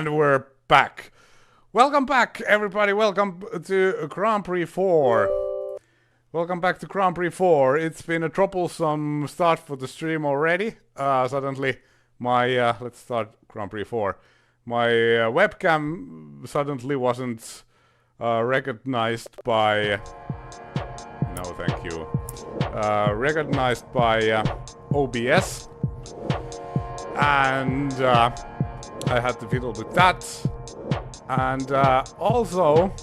And we're back. Welcome back, everybody. Welcome to Grand Prix 4. Welcome back to Grand Prix 4. It's been a troublesome start for the stream already. Suddenly, my... let's start Grand Prix 4. My webcam suddenly wasn't recognized by... No, thank you. Recognized by OBS. And I had to fiddle with that. And also...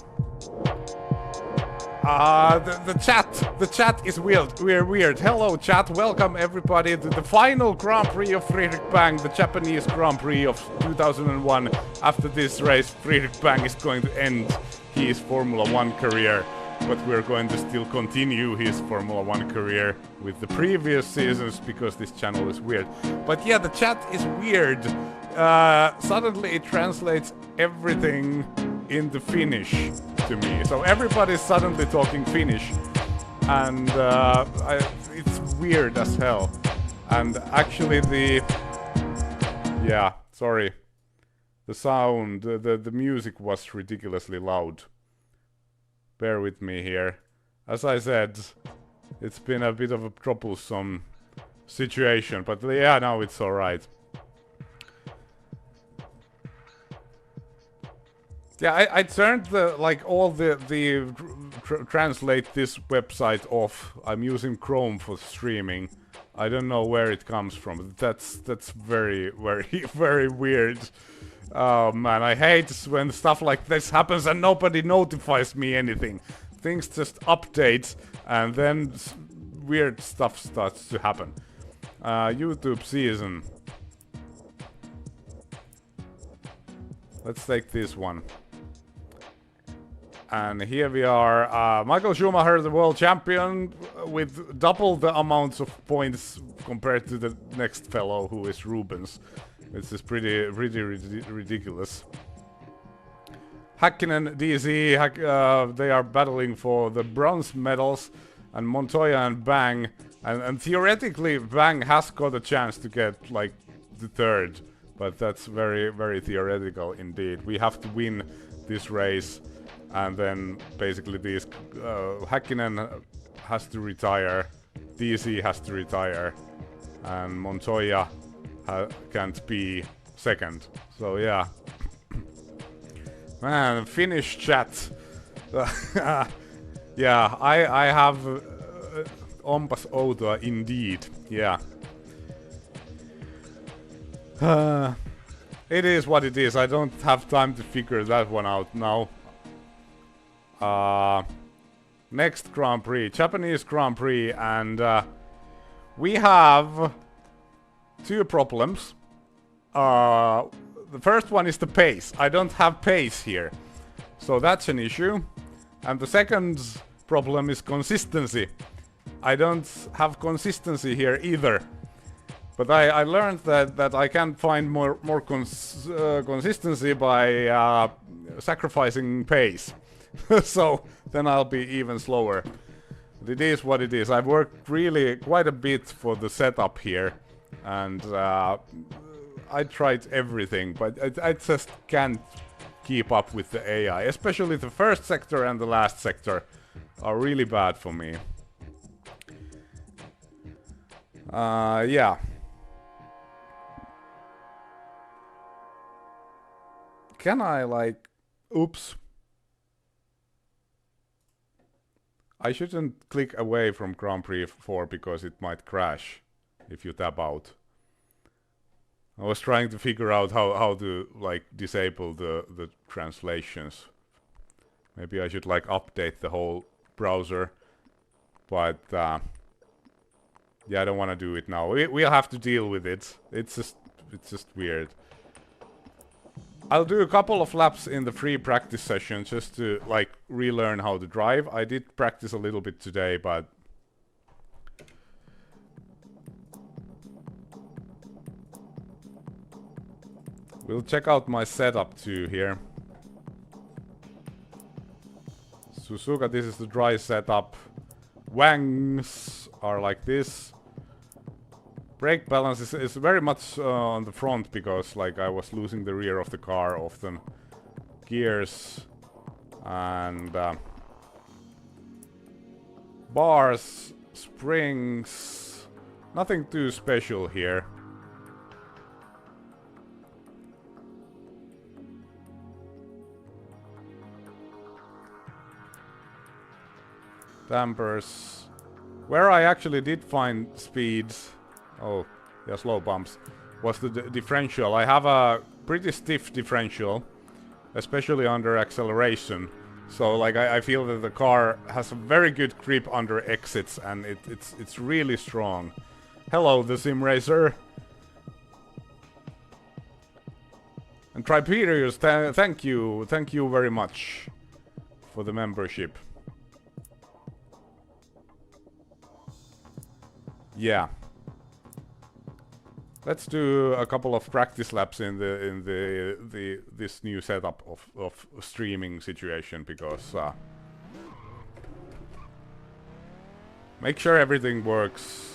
the chat is weird. We're weird. Hello, chat. Welcome everybody to the final Grand Prix of Friedrich Bang, the Japanese Grand Prix of 2001. After this race, Friedrich Bang is going to end his Formula 1 career, but we're going to still continue his Formula 1 career with the previous seasons because this channel is weird. But yeah, the chat is weird. Suddenly it translates everything into Finnish to me. So everybody's suddenly talking Finnish, and it's weird as hell. And actually the sound, the music was ridiculously loud. Bear with me here. As I said, it's been a bit of a troublesome situation, but yeah, now it's alright. Yeah, I turned translate this website off. I'm using Chrome for streaming. I don't know where it comes from. That's very, very, very weird. Oh man, I hate when stuff like this happens and nobody notifies me anything. Things just update and then weird stuff starts to happen. YouTube season. Let's take this one. And here we are, Michael Schumacher, the world champion, with double the amounts of points compared to the next fellow, who is Rubens. This is pretty ridiculous. Häkkinen, DC, they are battling for the bronze medals, and Montoya and Bang, and theoretically Bang has got a chance to get like the third, but that's very, very theoretical indeed. We have to win this race. And then basically these Häkkinen has to retire, DC has to retire, and Montoya can't be second. So yeah. Man, Finnish chat. Yeah, I have onpas outoa indeed. Yeah. It is what it is. I don't have time to figure that one out now. Next Grand Prix, Japanese Grand Prix, and we have two problems. The first one is the pace. I don't have pace here, so that's an issue. And the second problem is consistency. I don't have consistency here either. But I learned that I can find more consistency by sacrificing pace. So then I'll be even slower. It is what it is. I've worked really quite a bit for the setup here, and I tried everything, but I just can't keep up with the AI. Especially the first sector and the last sector are really bad for me. Yeah. Can I like... Oops. I shouldn't click away from Grand Prix 4 because it might crash if you tap out. I was trying to figure out how to like disable the translations. Maybe I should like update the whole browser, but yeah, I don't want to do it now. We'll have to deal with it. It's just weird. I'll do a couple of laps in the free practice session just to like relearn how to drive. I did practice a little bit today, but we'll check out my setup too here. Suzuka, this is the dry setup. Wangs are like this. Brake balance is very much on the front because like I was losing the rear of the car often. Gears and bars, springs, nothing too special here. Dampers. Where I actually did find speeds, oh, yeah, slow bumps, was the differential. I have a pretty stiff differential, especially under acceleration. So like I feel that the car has a very good grip under exits and it's really strong. Hello, the Sim Racer. And Triperius, thank you very much for the membership. Yeah. Let's do a couple of practice laps in this new setup of streaming situation because make sure everything works.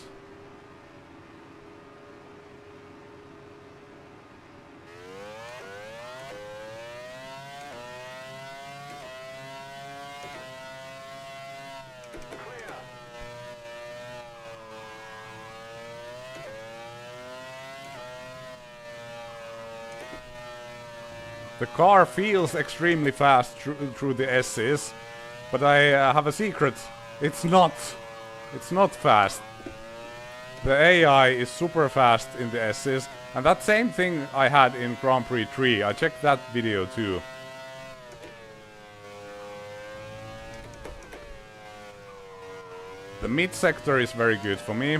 The car feels extremely fast through the S's, but I have a secret. It's not. It's not fast. The AI is super fast in the S's, and that same thing I had in Grand Prix 3. I checked that video too. The mid sector is very good for me.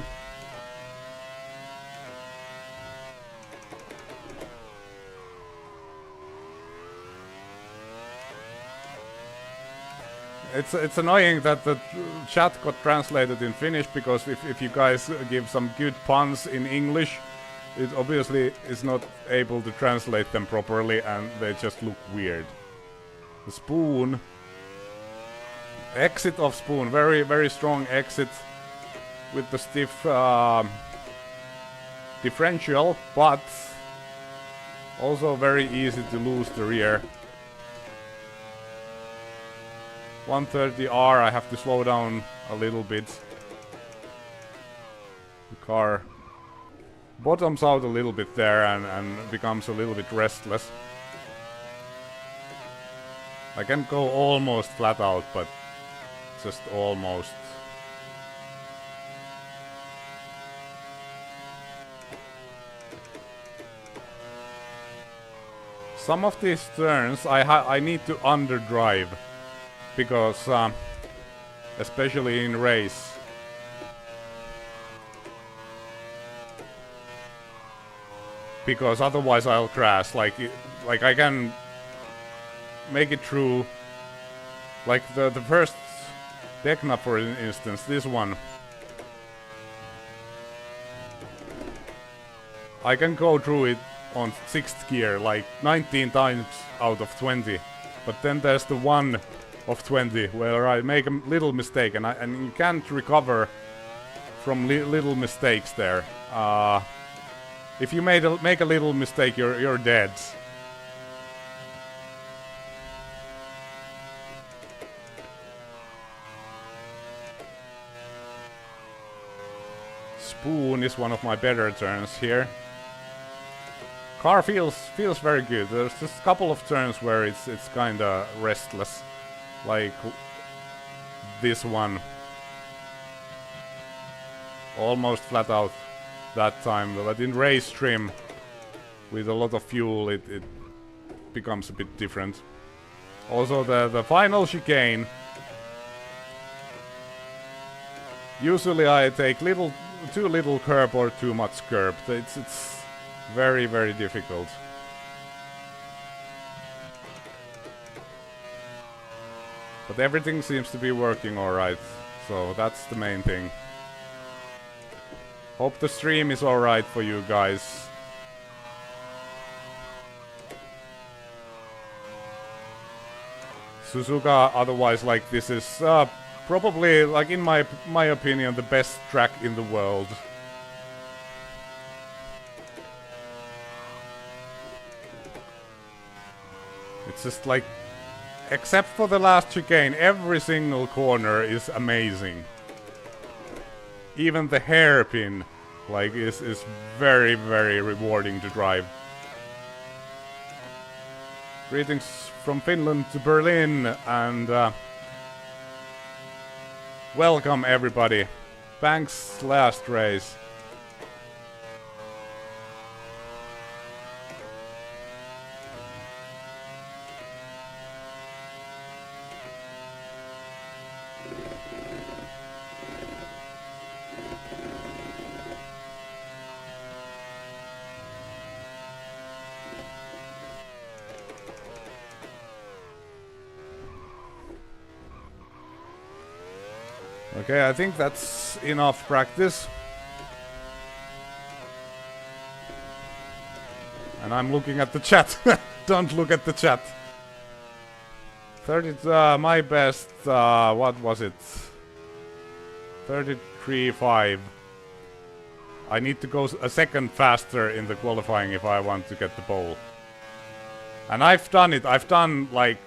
It's annoying that the chat got translated in Finnish because if you guys give some good puns in English, it obviously is not able to translate them properly and they just look weird. The spoon. Exit of spoon. Very, very strong exit with the stiff differential, but also very easy to lose the rear. 130R, I have to slow down a little bit. The car bottoms out a little bit there and becomes a little bit restless. I can go almost flat out, but just almost. Some of these turns I need to underdrive. Because, especially in race, because otherwise I'll crash. Like I can make it through, like the first Tekna, for instance, this one. I can go through it on 6th gear, like 19 times out of 20, but then there's the one of 20 where I make a little mistake and you can't recover from little mistakes there. If you make a little mistake, you're dead. Spoon is one of my better turns here. Car feels very good. There's just a couple of turns where it's kinda restless. Like this one. Almost flat out that time, but in race trim with a lot of fuel it becomes a bit different. Also the final chicane. Usually I take too little curb or too much curb. It's very, very difficult. But everything seems to be working alright, so that's the main thing. Hope the stream is alright for you guys. Suzuka, otherwise, like, this is probably, like, in my opinion, the best track in the world. It's just like, except for the last chicane, every single corner is amazing. Even the hairpin, like, is very, very rewarding to drive. Greetings from Finland to Berlin, and welcome everybody. Banks last race. Okay, I think that's enough practice. And I'm looking at the chat. Don't look at the chat. 30, my best, what was it? 33.5. I need to go a second faster in the qualifying if I want to get the pole. And I've done it. I've done, like,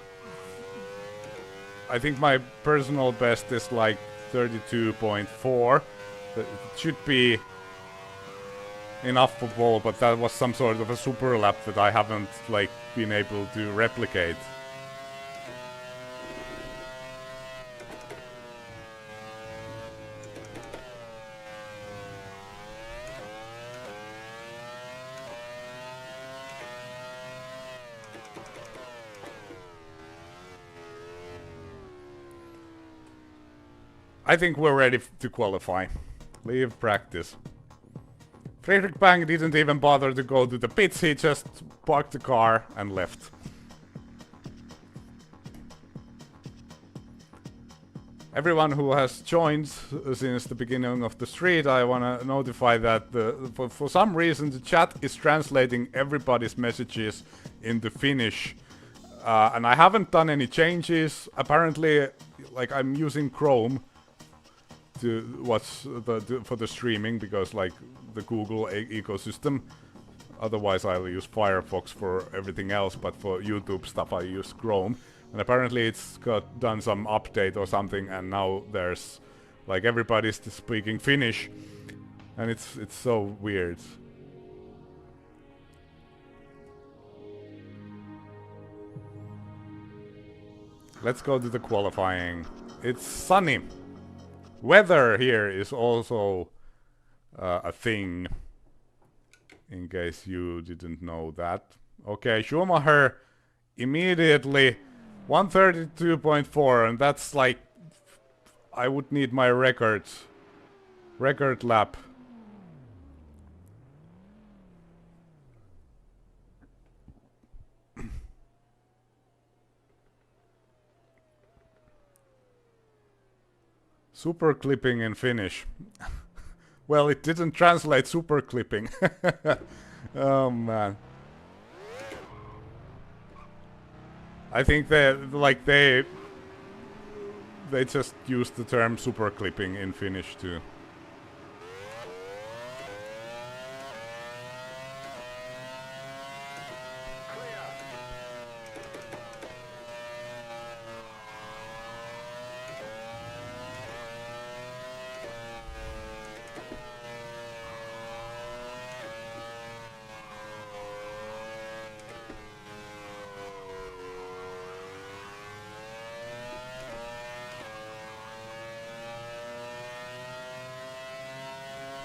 I think my personal best is like 32.4. It should be enough for pole, but that was some sort of a super lap that I haven't, like, been able to replicate. I think we're ready to qualify. Leave practice. Friedrich Bang didn't even bother to go to the pits, he just parked the car and left. Everyone who has joined since the beginning of the street, I wanna notify that for some reason the chat is translating everybody's messages into Finnish. And I haven't done any changes. Apparently, like, I'm using Chrome to watch for the streaming, because, like, the Google ecosystem. Otherwise I'll use Firefox for everything else, but for YouTube stuff I use Chrome. And apparently it's got done some update or something, and now there's, like, everybody's speaking Finnish, and it's so weird. Let's go to the qualifying. It's sunny. Weather here is also a thing, in case you didn't know that. Okay, Schumacher immediately 132.4, and that's like, I would need my record lap. Super clipping in Finnish. Well, it didn't translate super clipping. Oh man. I think they just used the term super clipping in Finnish too.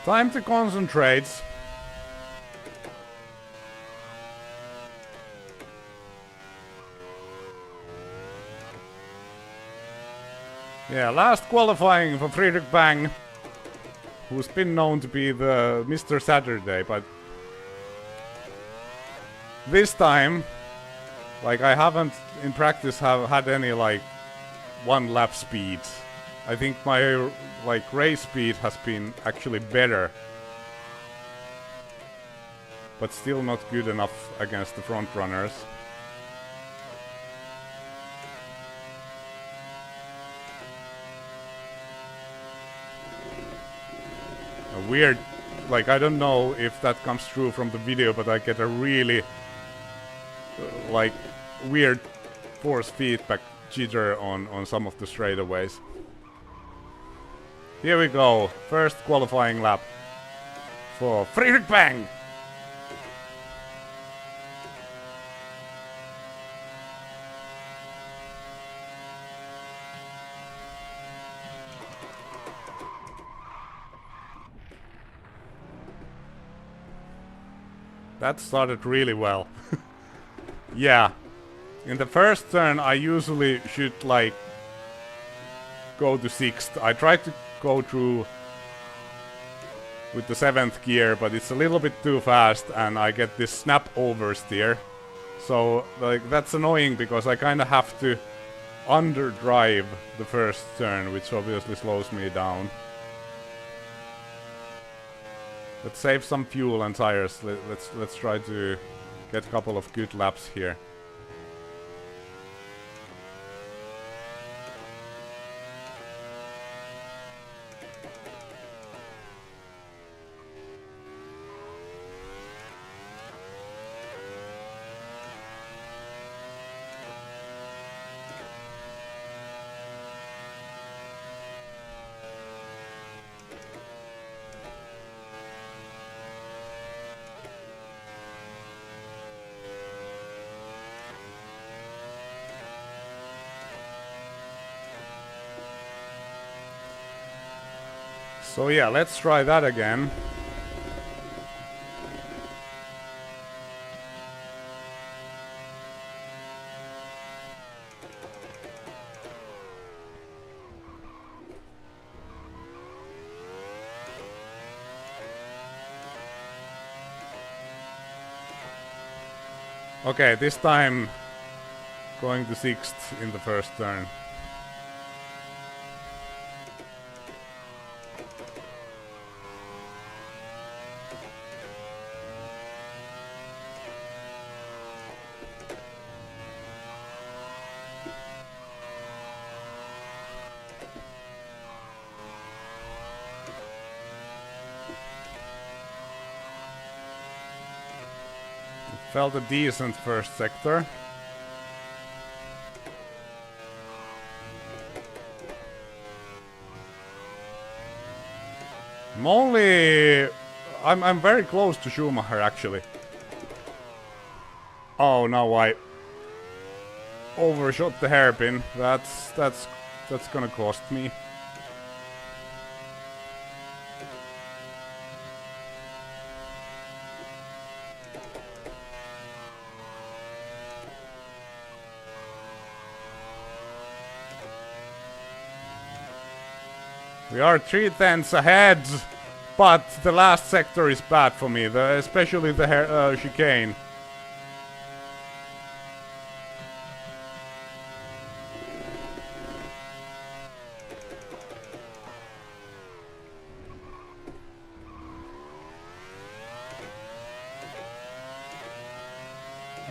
Time to concentrate. Yeah, last qualifying for Friedrich Bang, who's been known to be the Mr. Saturday, but this time, like, I haven't in practice have had any, like, one lap speed. I think my, like, race speed has been actually better, but still not good enough against the front runners. A weird, like, I don't know if that comes true from the video, but I get a really, like, weird force feedback jitter on some of the straightaways. Here we go. First qualifying lap for FRIEDRICH BANG! That started really well. Yeah. In the first turn I usually should like go to 6th. I tried to go through with the 7th gear, but it's a little bit too fast and I get this snap oversteer. So like that's annoying because I kinda have to underdrive the first turn, which obviously slows me down. Let's save some fuel and tires. Let's try to get a couple of good laps here. So yeah, let's try that again. Okay, this time going to 6th in the first turn. Felt a decent first sector. I'm very close to Schumacher actually. Oh, now I overshot the hairpin. That's gonna cost me. We are 3/10 ahead, but the last sector is bad for me, especially the chicane.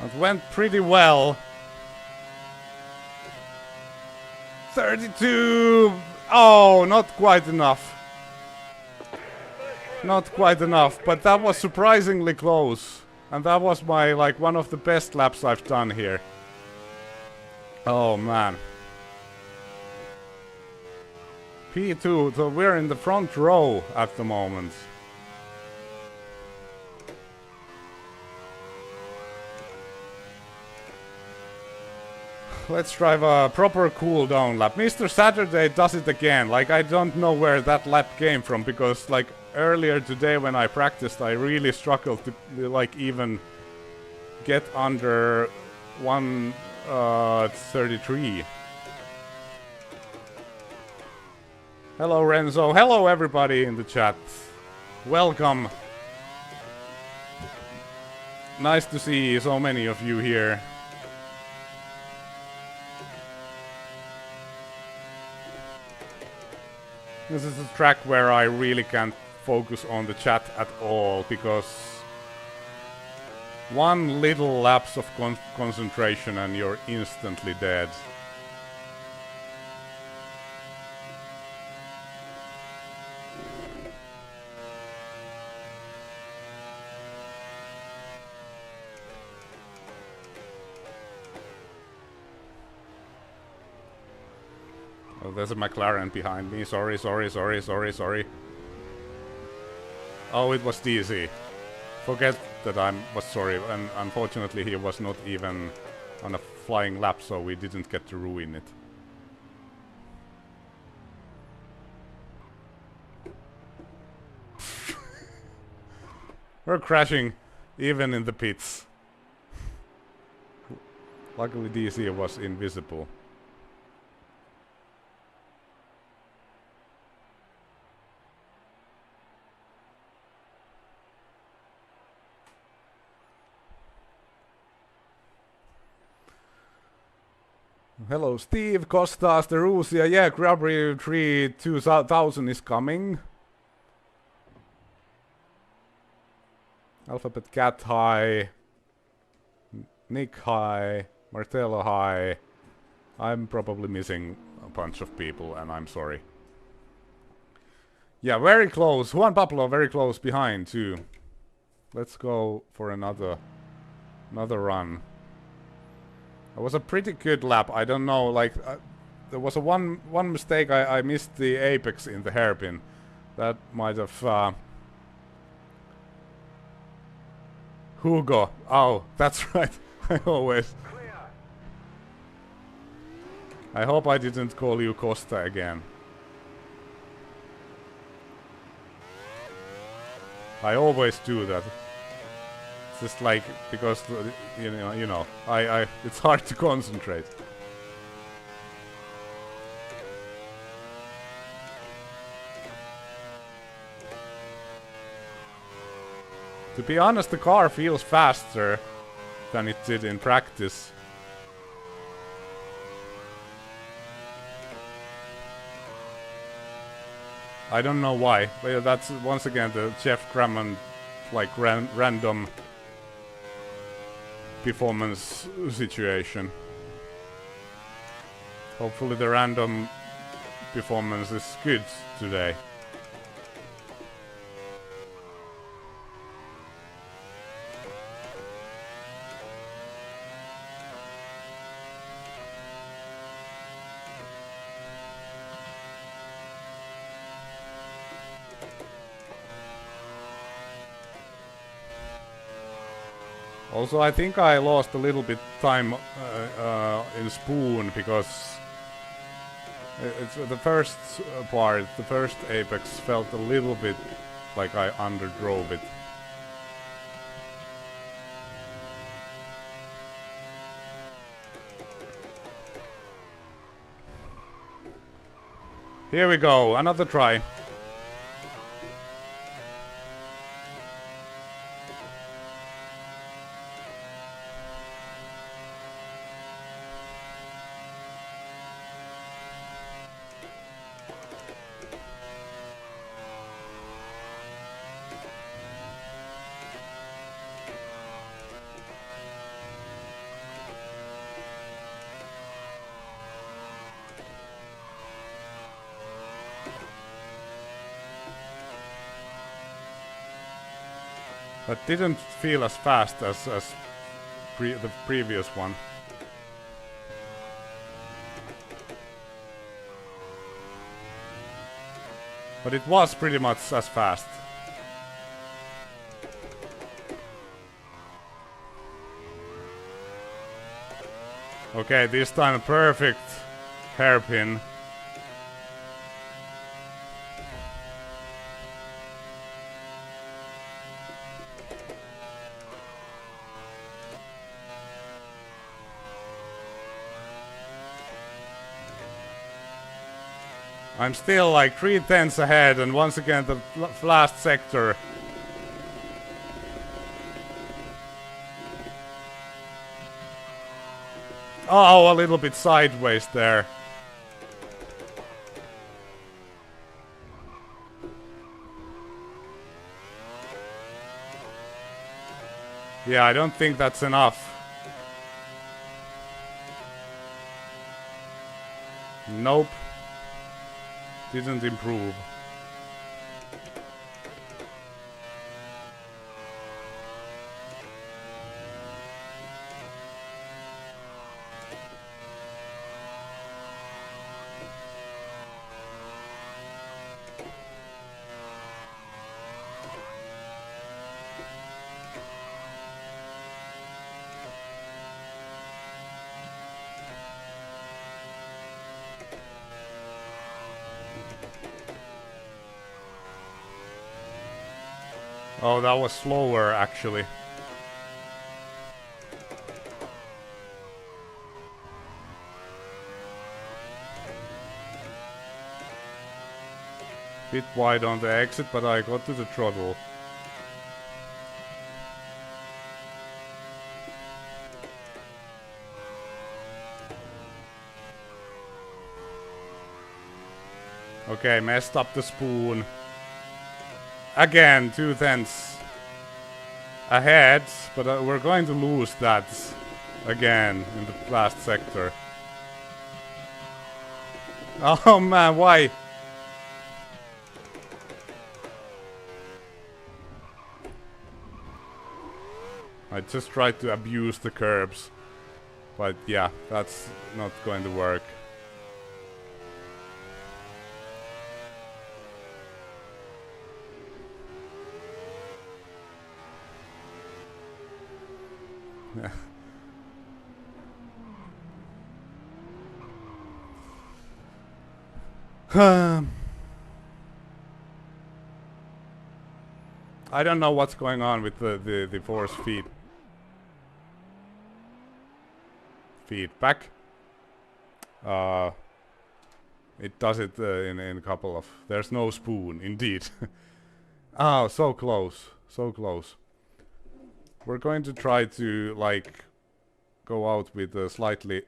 It went pretty well. 32! Oh, not quite enough. Not quite enough, but that was surprisingly close. And that was my, like, one of the best laps I've done here. Oh, man. P2, so we're in the front row at the moment. Let's drive a proper cooldown lap. Mr. Saturday does it again. Like, I don't know where that lap came from, because, like, earlier today when I practiced, I really struggled to, like, even get under 1:33. Hello, Renzo. Hello, everybody in the chat. Welcome. Nice to see so many of you here. This is a track where I really can't focus on the chat at all, because one little lapse of concentration and you're instantly dead. there's a McLaren behind me. Sorry. Oh, it was DC. Forget that I was sorry, and unfortunately he was not even on a flying lap, so we didn't get to ruin it. We're crashing even in the pits. Luckily DC was invisible. Hello Steve, Kostas, Derusia, yeah, Grabri 2000 is coming. Alphabet Cat hi. Nick hi. Martello hi. I'm probably missing a bunch of people and I'm sorry. Yeah, very close. Juan Pablo very close behind too. Let's go for another run. It was a pretty good lap. I don't know, like there was a one mistake. I missed the apex in the hairpin. That might have Hugo. Oh, that's right. I always. I hope I didn't call you Costa again. I always do that. It's just like because you know, it's hard to concentrate. To be honest, the car feels faster than it did in practice. I don't know why, but that's once again the Jeff Crammond like random performance situation. Hopefully the random performance is good today. Also, I think I lost a little bit time in Spoon because it's the first part, the first apex felt a little bit like I underdrove it. Here we go, another try. That didn't feel as fast as the previous one. But it was pretty much as fast. Okay, this time a perfect hairpin. I'm still like 3/10 ahead, and once again the last sector. Oh, a little bit sideways there. Yeah, I don't think that's enough. Nope. Didn't improve. Oh, that was slower, actually. Bit wide on the exit, but I got to the throttle. Okay, messed up the spoon. Again, 2/10 ahead, but we're going to lose that again in the last sector. Oh man, why? I just tried to abuse the curbs. But yeah, that's not going to work. I don't know what's going on with the force feedback. It does it in a couple of... There's no spoon, indeed. Oh, so close. So close. We're going to try to, like, go out with a slightly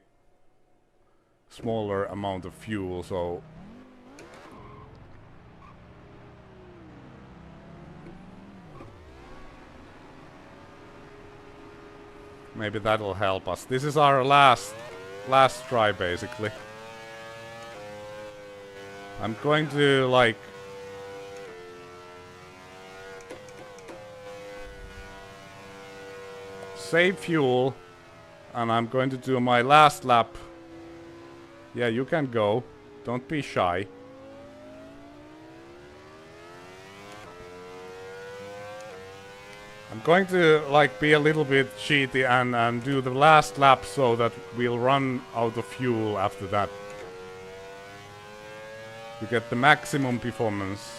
smaller amount of fuel, so... Maybe that'll help us. This is our last try, basically. I'm going to, like... save fuel. And I'm going to do my last lap. Yeah, you can go. Don't be shy. I'm going to, like, be a little bit cheaty and do the last lap so that we'll run out of fuel after that. To get the maximum performance.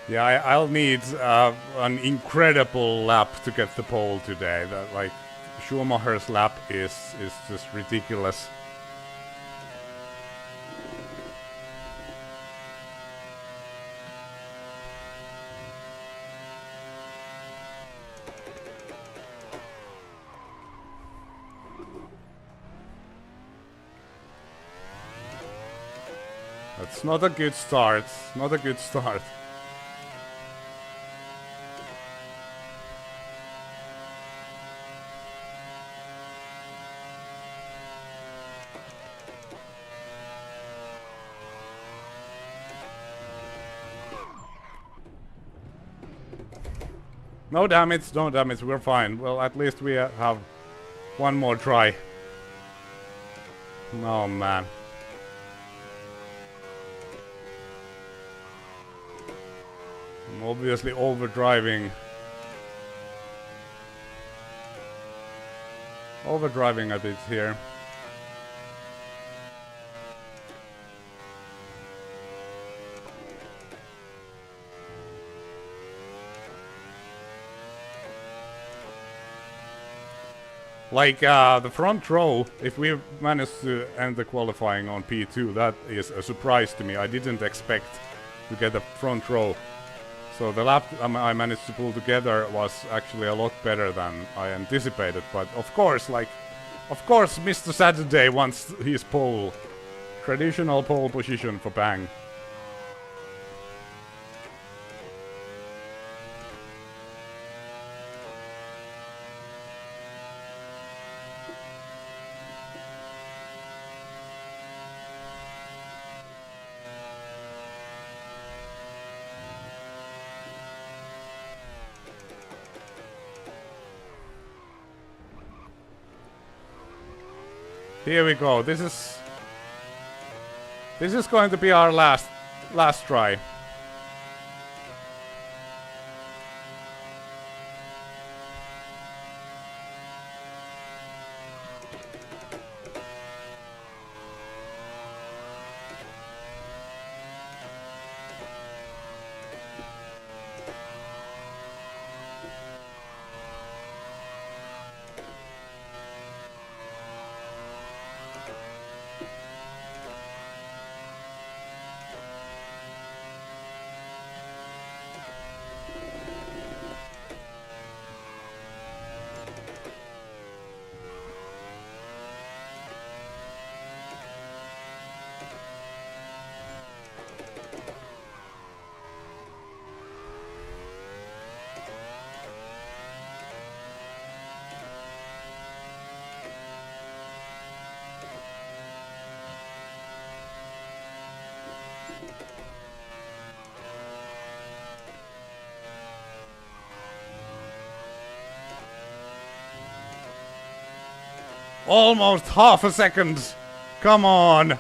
Yeah, I'll need an incredible lap to get the pole today. That, like, Schumacher's lap is just ridiculous. That's not a good start. Not a good start. No damage, no damage, we're fine. Well, at least we have one more try. Oh man. I'm obviously overdriving. Overdriving a bit here. Like, the front row, if we manage to end the qualifying on P2, that is a surprise to me. I didn't expect to get a front row. So the lap I managed to pull together was actually a lot better than I anticipated. But of course, like, of course Mr. Saturday wants his pole. Traditional pole position for Bang. Here we go. This is going to be our last try. Almost half a second. Come on.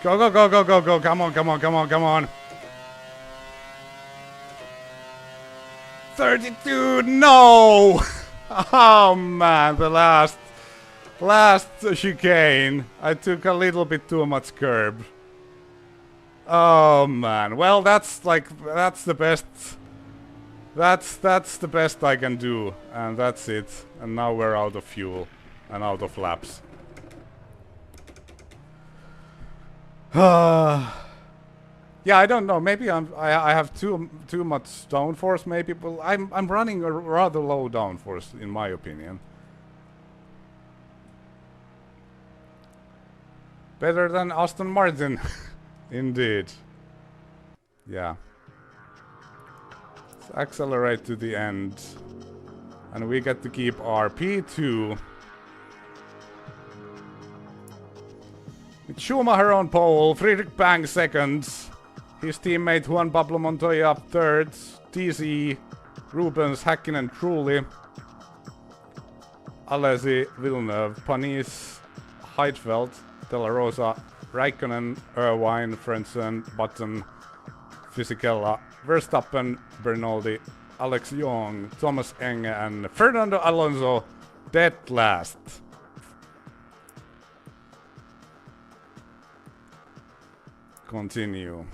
Go, go, go, go, go, go. Come on, come on, come on, come on. 32, no! Oh man, the last chicane. I took a little bit too much curb. Oh man, well that's the best. That's the best I can do, and that's it. And now we're out of fuel and out of laps. Yeah, I don't know. Maybe I have too much downforce. Maybe, well, I'm running a rather low downforce in my opinion. Better than Aston Martin, indeed. Yeah. Let's accelerate to the end, and we get to keep our P2. With Schumacher on pole, Friedrich Bang seconds. His teammate Juan Pablo Montoya up third, TC, Rubens, Häkkinen, Trulli, Alesi, Villeneuve, Panis, Heidfeld, De La Rosa, Räikkönen, Irvine, Frentzen, Button, Fisichella, Verstappen, Bernoldi, Alex Young, Thomas Enge, and Fernando Alonso dead last. Continue.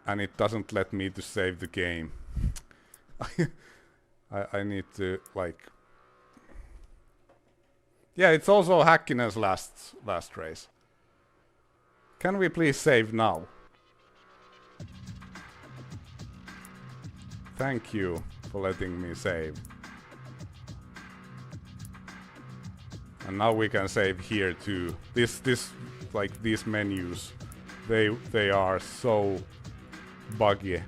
And it doesn't let me to save the game. I need to, like... Yeah, it's also Häkkinen's last race. Can we please save now? Thank you for letting me save. And now we can save here too. Like these menus, they are so buggy.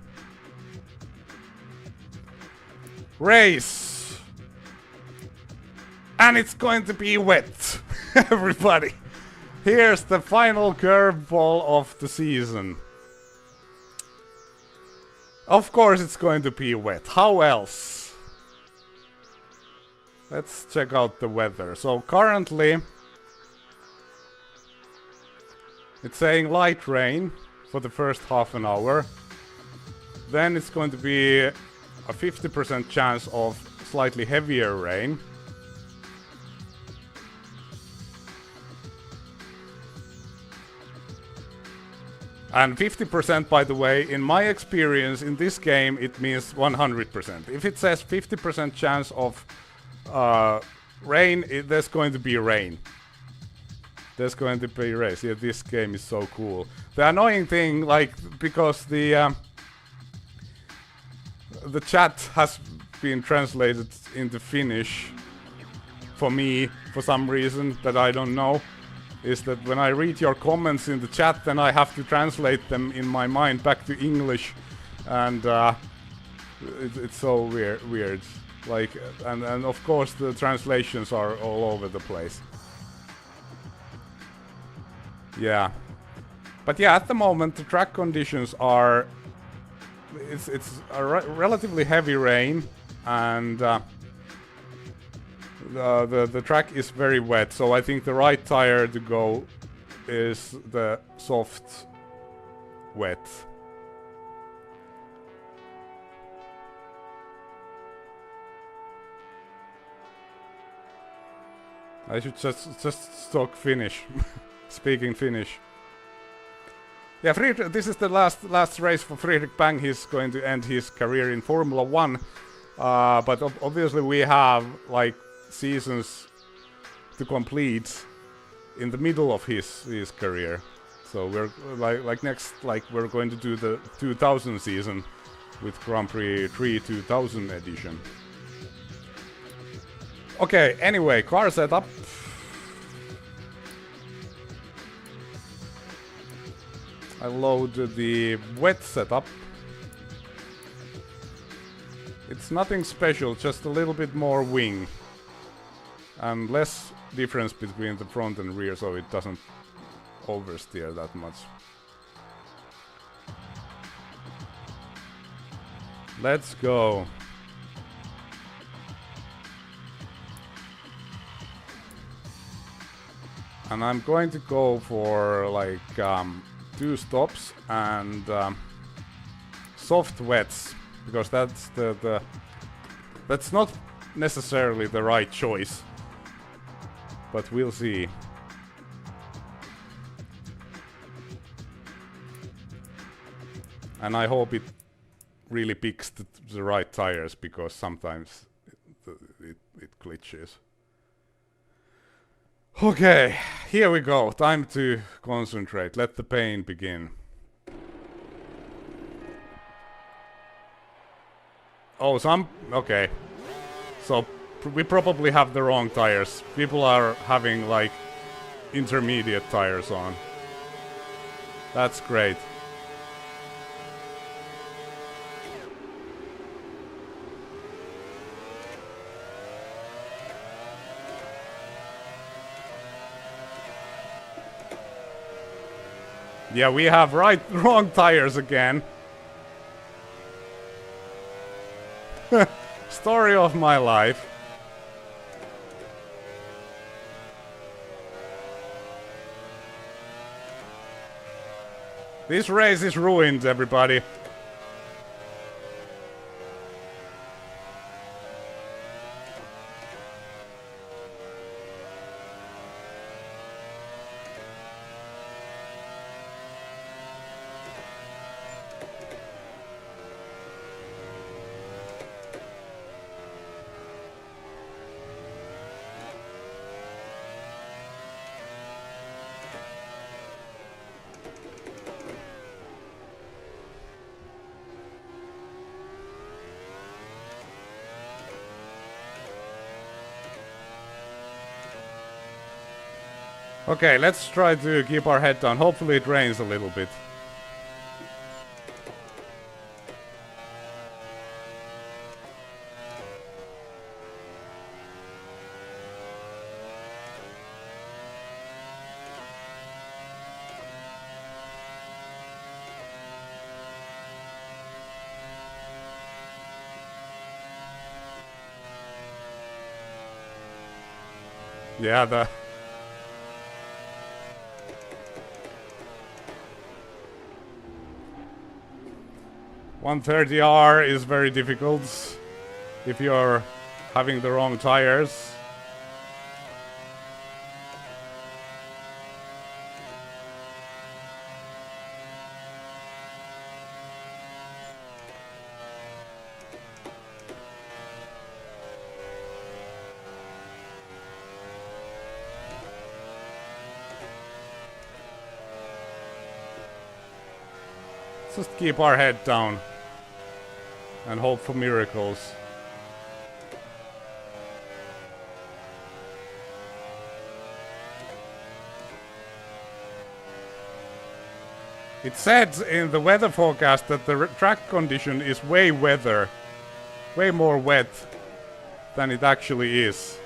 Race! And it's going to be wet, everybody. Here's the final curveball of the season. Of course it's going to be wet. How else? Let's check out the weather. So currently it's saying light rain for the first half an hour. Then it's going to be a 50% chance of slightly heavier rain. And 50%, by the way, in my experience in this game, it means 100%. If it says 50% chance of rain, there's going to be rain. There's going to be rain. Yeah, this game is so cool. The annoying thing, like, because the chat has been translated into Finnish for me for some reason that I don't know, is that when I read your comments in the chat, then I have to translate them in my mind back to English, and It's so weird. Like, and of course the translations are all over the place. Yeah. But yeah, at the moment the track conditions are... It's a relatively heavy rain, and the track is very wet, so I think the right tire to go is the soft wet. I should just talk Finnish. Speaking Finnish. Yeah, this is the last race for Friedrich Bang. He's going to end his career in Formula 1. But obviously we have like seasons to complete in the middle of his career. So we're we're going to do the 2000 season with Grand Prix 3 2000 edition. Okay, anyway, car setup. I load the wet setup. It's nothing special, just a little bit more wing. And less difference between the front and rear, so it doesn't oversteer that much. Let's go. And I'm going to go for like 2 stops and soft wets, because that's not necessarily the right choice, but we'll see. And I hope it really picks the right tires, because sometimes it glitches. Okay, here we go. Time to concentrate. Let the pain begin. Oh, okay. So, we probably have the wrong tires. People are having, like, intermediate tires on. That's great. Yeah, we have wrong tires again. Story of my life. This race is ruined, everybody. Okay, let's try to keep our head down. Hopefully it rains a little bit. Yeah, the 130R is very difficult if you're having the wrong tires. Just keep our head down and hope for miracles. It said in the weather forecast that the track condition is way weather, way more wet than it actually is.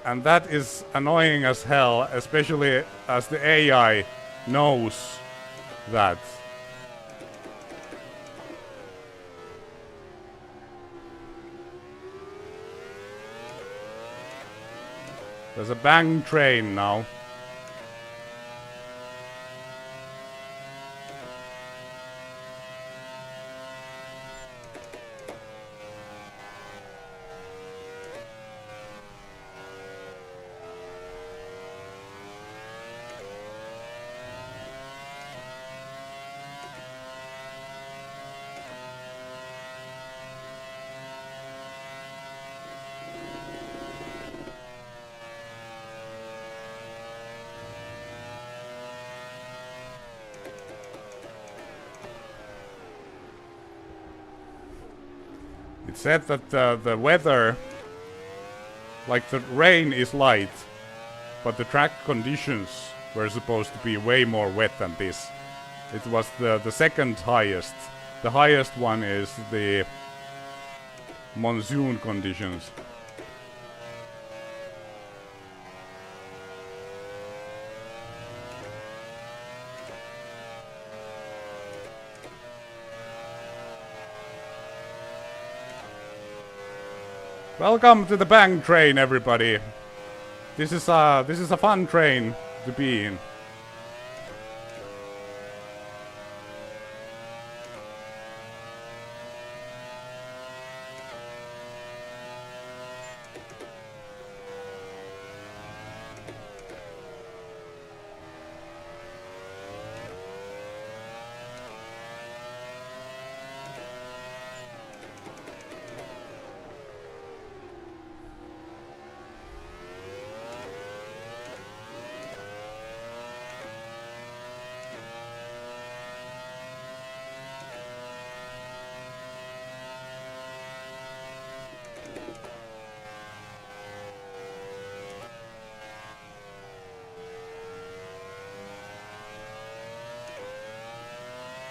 And that is annoying as hell, especially as the AI knows that. There's a bang train now. It said that the weather, like the rain is light, but the track conditions were supposed to be way more wet than this. It was the second highest. The highest one is the monsoon conditions. Welcome to the bang train, everybody. This is a fun train to be in.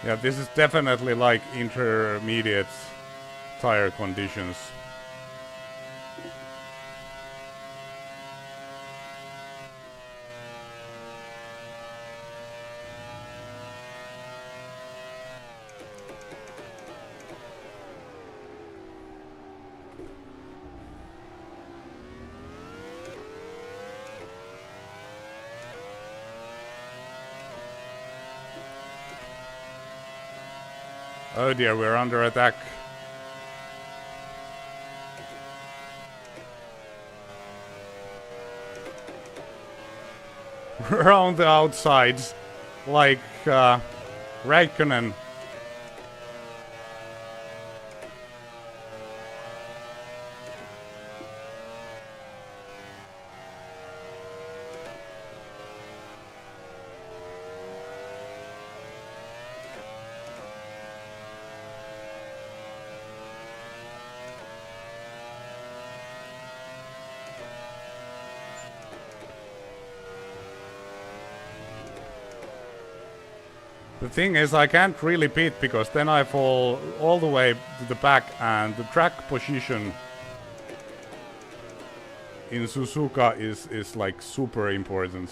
Yeah, this is definitely like intermediate tire conditions. Oh dear, we're under attack. We're on the outsides, like Räikkönen. The thing is, I can't really pit because then I fall all the way to the back, and the track position in Suzuka is like super important.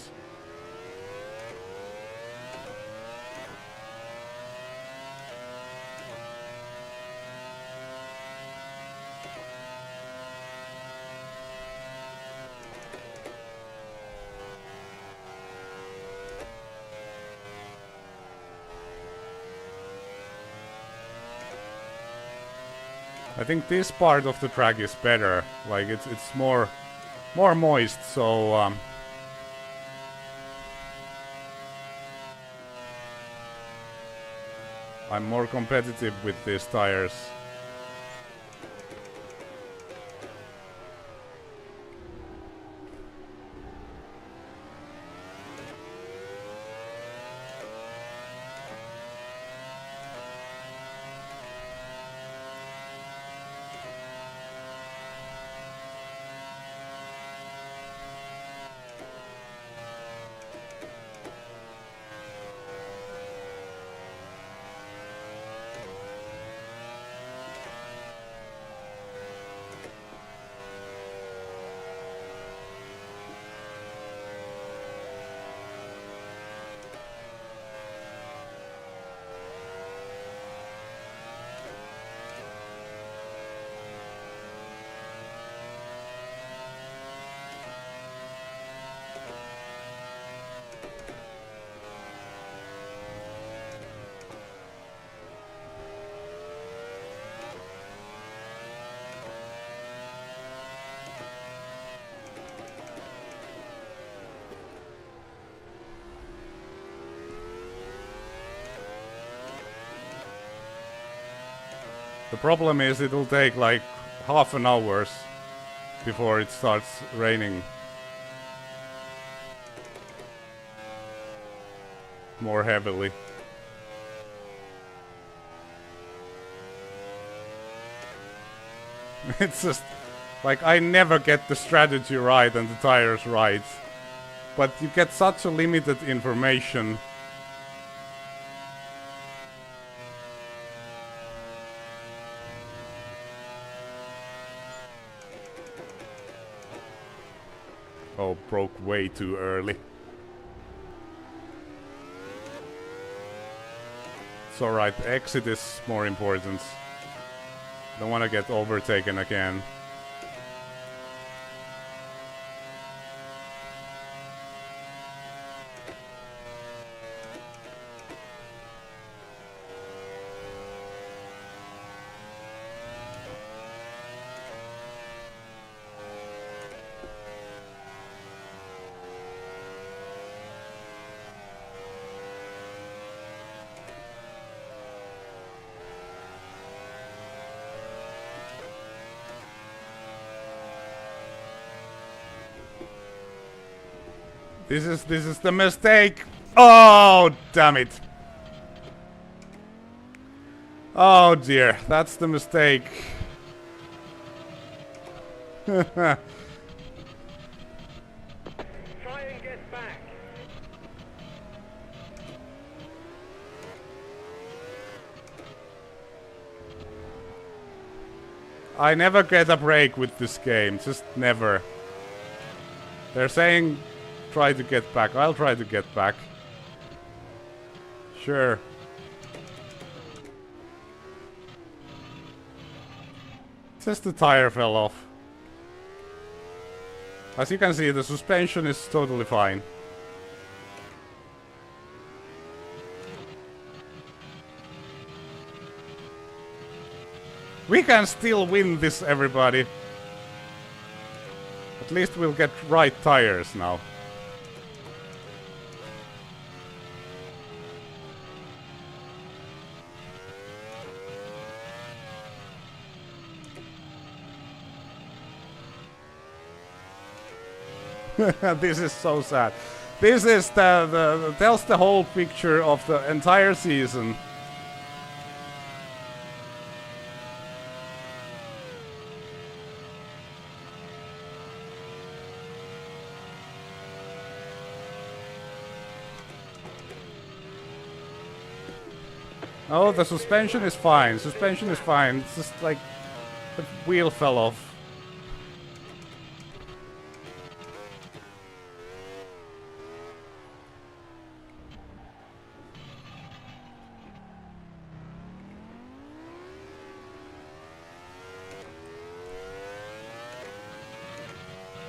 I think this part of the track is better. Like it's more moist, so I'm more competitive with these tires. The problem is it'll take like half an hour before it starts raining more heavily. It's just like I never get the strategy right and the tires right, but you get such a limited information. Oh, broke way too early. It's alright, exit is more important. Don't want to get overtaken again. This is the mistake. Oh, damn it. Oh dear, that's the mistake. Try and get back. I never get a break with this game, just never. They're saying try to get back. I'll try to get back. Sure. Just the tire fell off. As you can see, the suspension is totally fine. We can still win this, everybody. At least we'll get right tires now. This is so sad. This is the tells the whole picture of the entire season. Oh, the suspension is fine. Suspension is fine. It's just like the wheel fell off.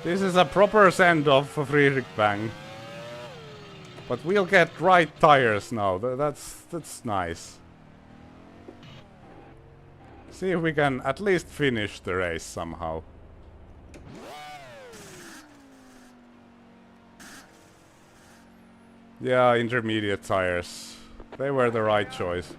This is a proper send-off for Friedrich Bang. But we'll get right tires now. That's nice. See if we can at least finish the race somehow. Yeah, intermediate tires. They were the right choice.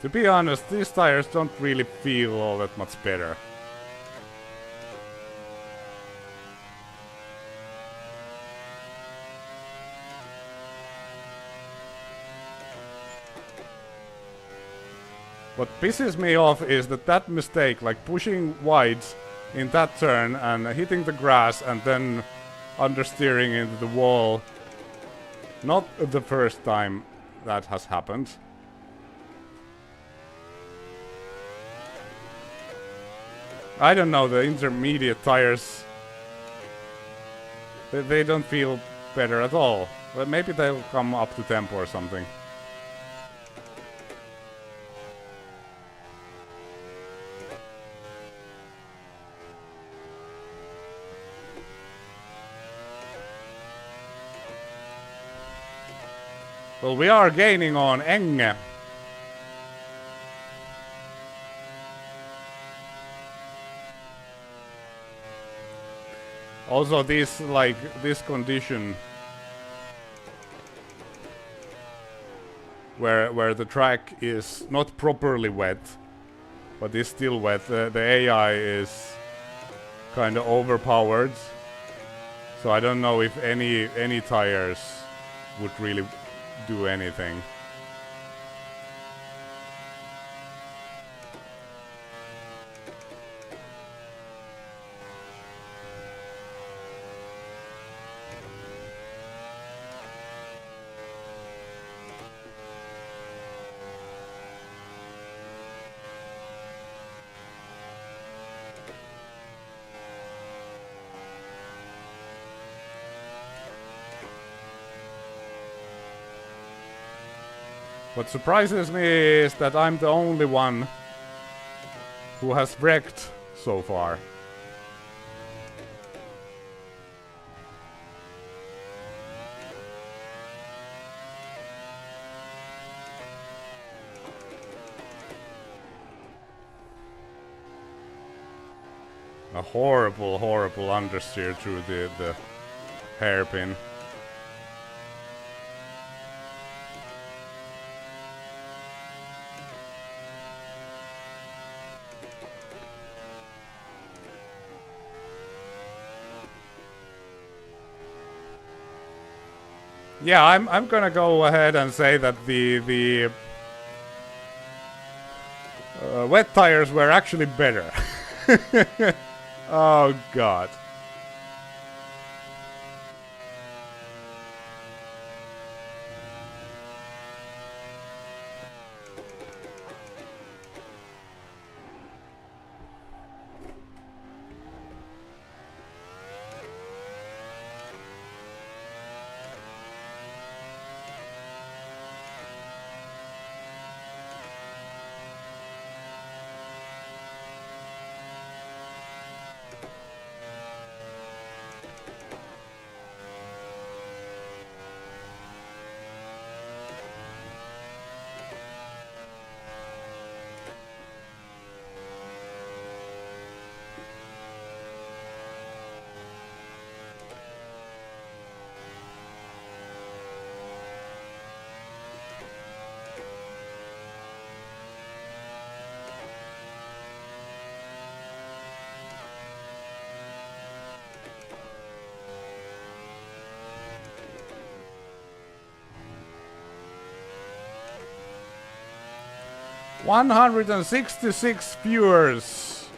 To be honest, these tires don't really feel all that much better. What pisses me off is that mistake, like pushing wides in that turn and hitting the grass and then understeering into the wall. Not the first time that has happened. I don't know, the intermediate tires, they don't feel better at all. But maybe they'll come up to tempo or something. Well, we are gaining on Enge. Also, this condition where the track is not properly wet, but is still wet. The AI is kind of overpowered, so I don't know if any tires would really do anything. What surprises me is that I'm the only one who has wrecked so far. A horrible, horrible understeer through the hairpin. Yeah, I'm gonna go ahead and say that the wet tires were actually better. Oh god. $166 viewers.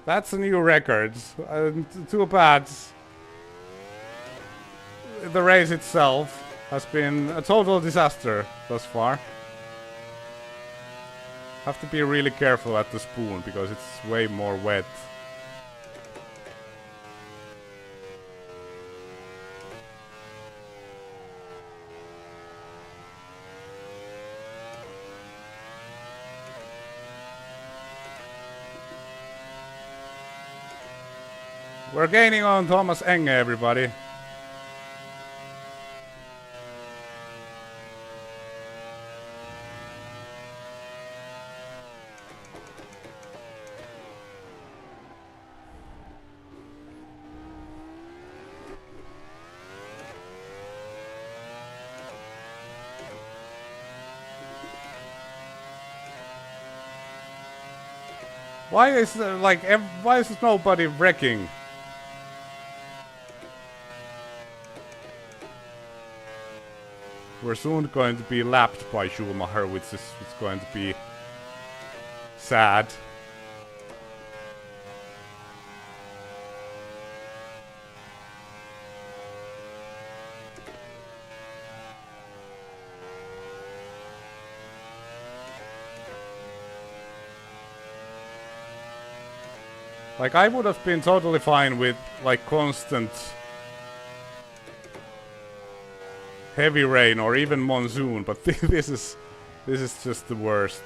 That's a new record. Too bad. The race itself has been a total disaster thus far. Have to be really careful at the spoon because it's way more wet. We're gaining on Thomas Enge, everybody. Why is why is nobody wrecking? We're soon going to be lapped by Schumacher, which is going to be sad. Like, I would have been totally fine with, like, constant heavy rain or even monsoon, but this is just the worst.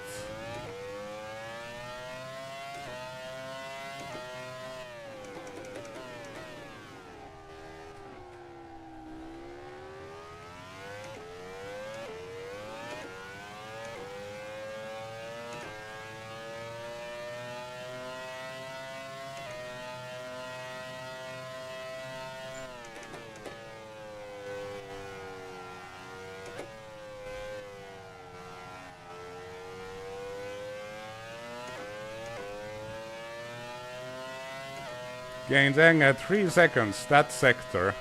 Gained at 3 seconds, that sector.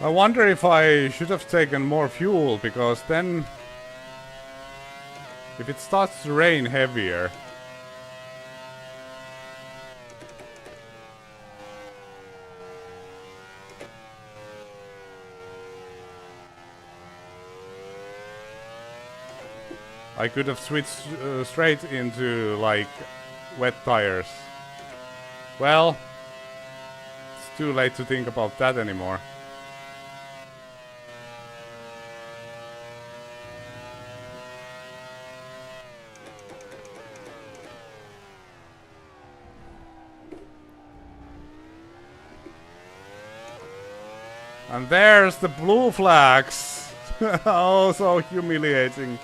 I wonder if I should have taken more fuel, because then if it starts to rain heavier, I could have switched straight into like wet tires. Well, it's too late to think about that anymore. And there's the blue flags. Oh, so humiliating.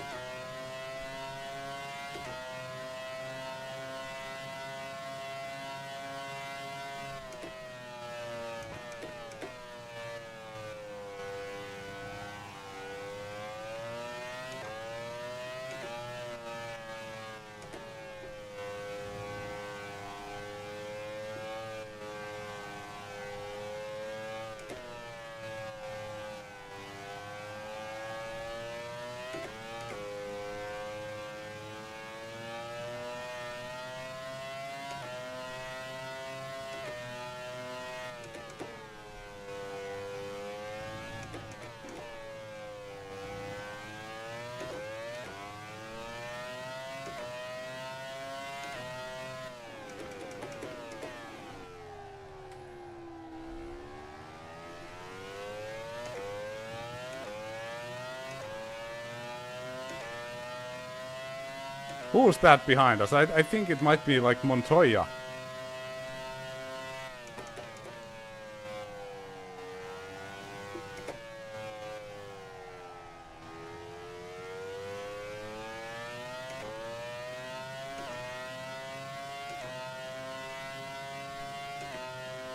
Who's that behind us? I think it might be like Montoya.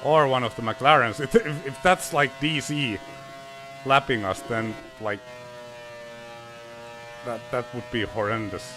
Or one of the McLarens. If that's like DC lapping us, then like that would be horrendous.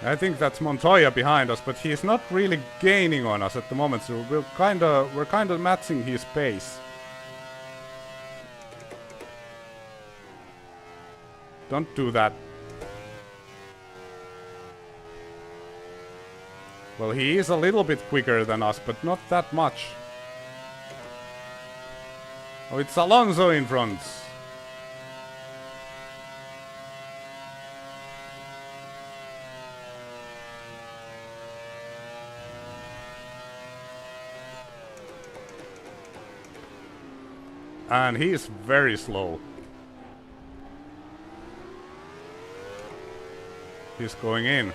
I think that's Montoya behind us, but he's not really gaining on us at the moment, so we're kinda matching his pace. Don't do that. Well, he is a little bit quicker than us, but not that much. Oh, it's Alonso in front. And he is very slow. He's going in.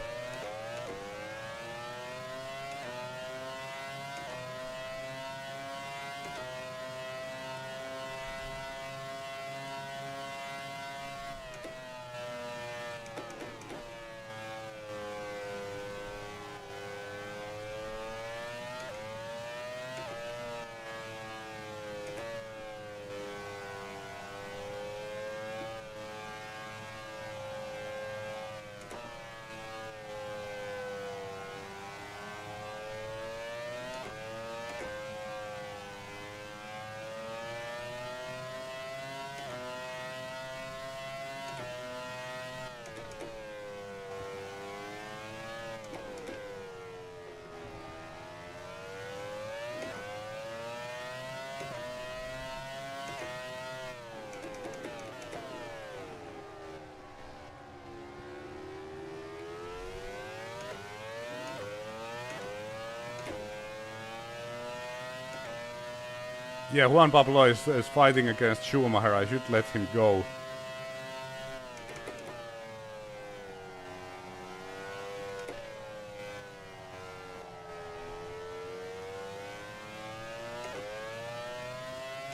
Yeah, Juan Pablo is fighting against Schumacher. I should let him go.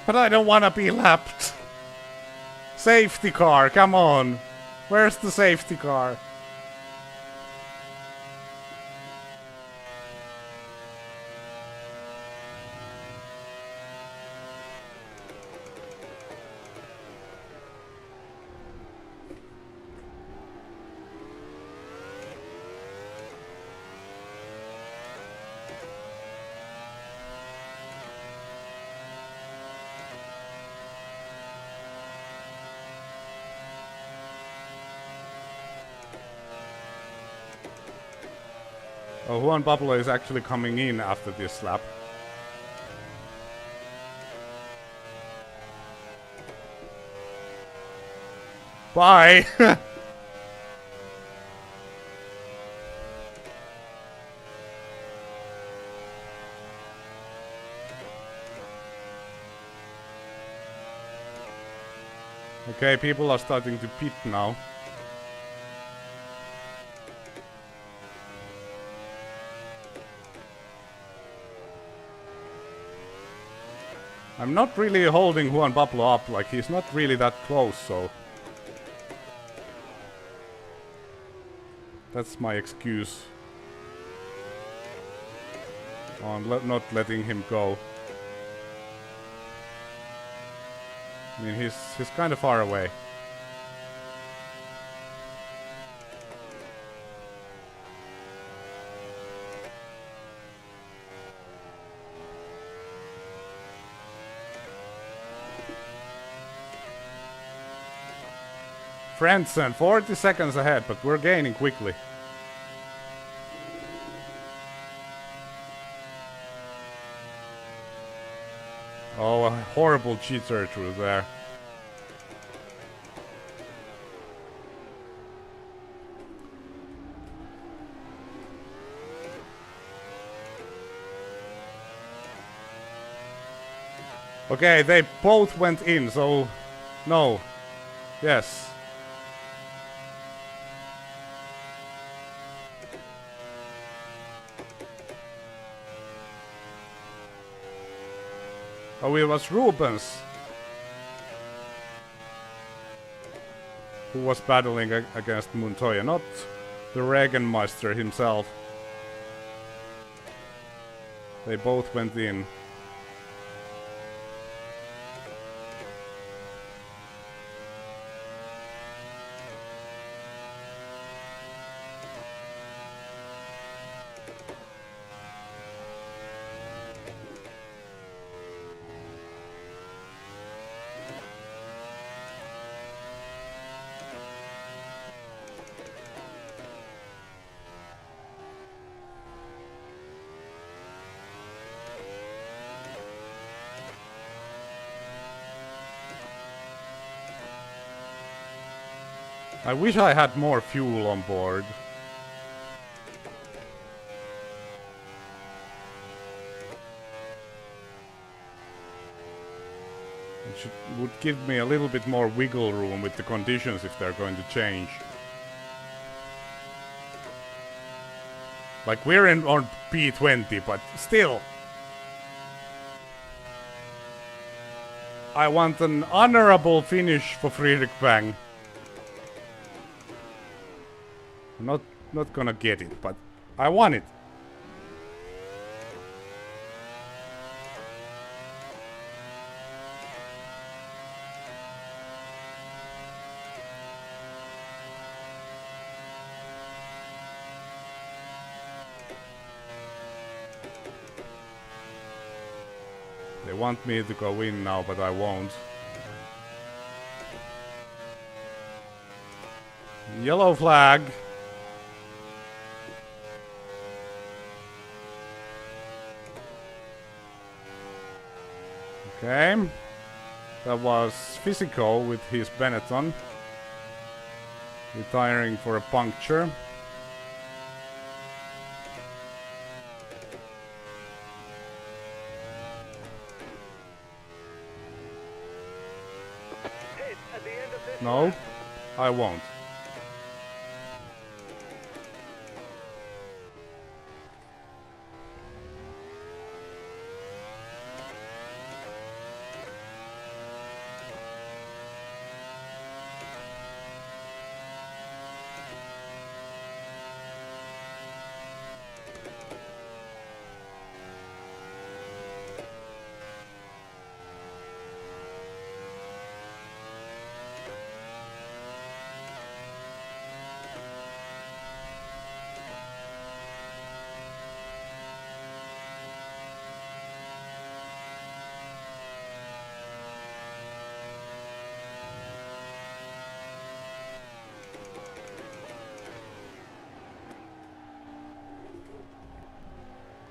But I don't want to be lapped. Safety car, come on. Where's the safety car? Oh, Juan Pablo is actually coming in after this lap. Bye! Okay, people are starting to pit now. I'm not really holding Juan Pablo up, like he's not really that close, so... That's my excuse on not letting him go. I mean, he's kind of far away. Frentzen, 40 seconds ahead, but we're gaining quickly. Oh, a horrible cheater through there. Okay, they both went in, so... No. Yes. Oh, it was Rubens who was battling against Montoya, not the Regenmeister himself. They both went in. I wish I had more fuel on board. Would give me a little bit more wiggle room with the conditions if they're going to change. Like we're on P20, but still. I want an honorable finish for Friedrich Bang. I'm not gonna get it, but I want it. They want me to go in now, but I won't. Yellow flag. Okay. That was Physical with his Benetton. Retiring for a puncture. No, I won't.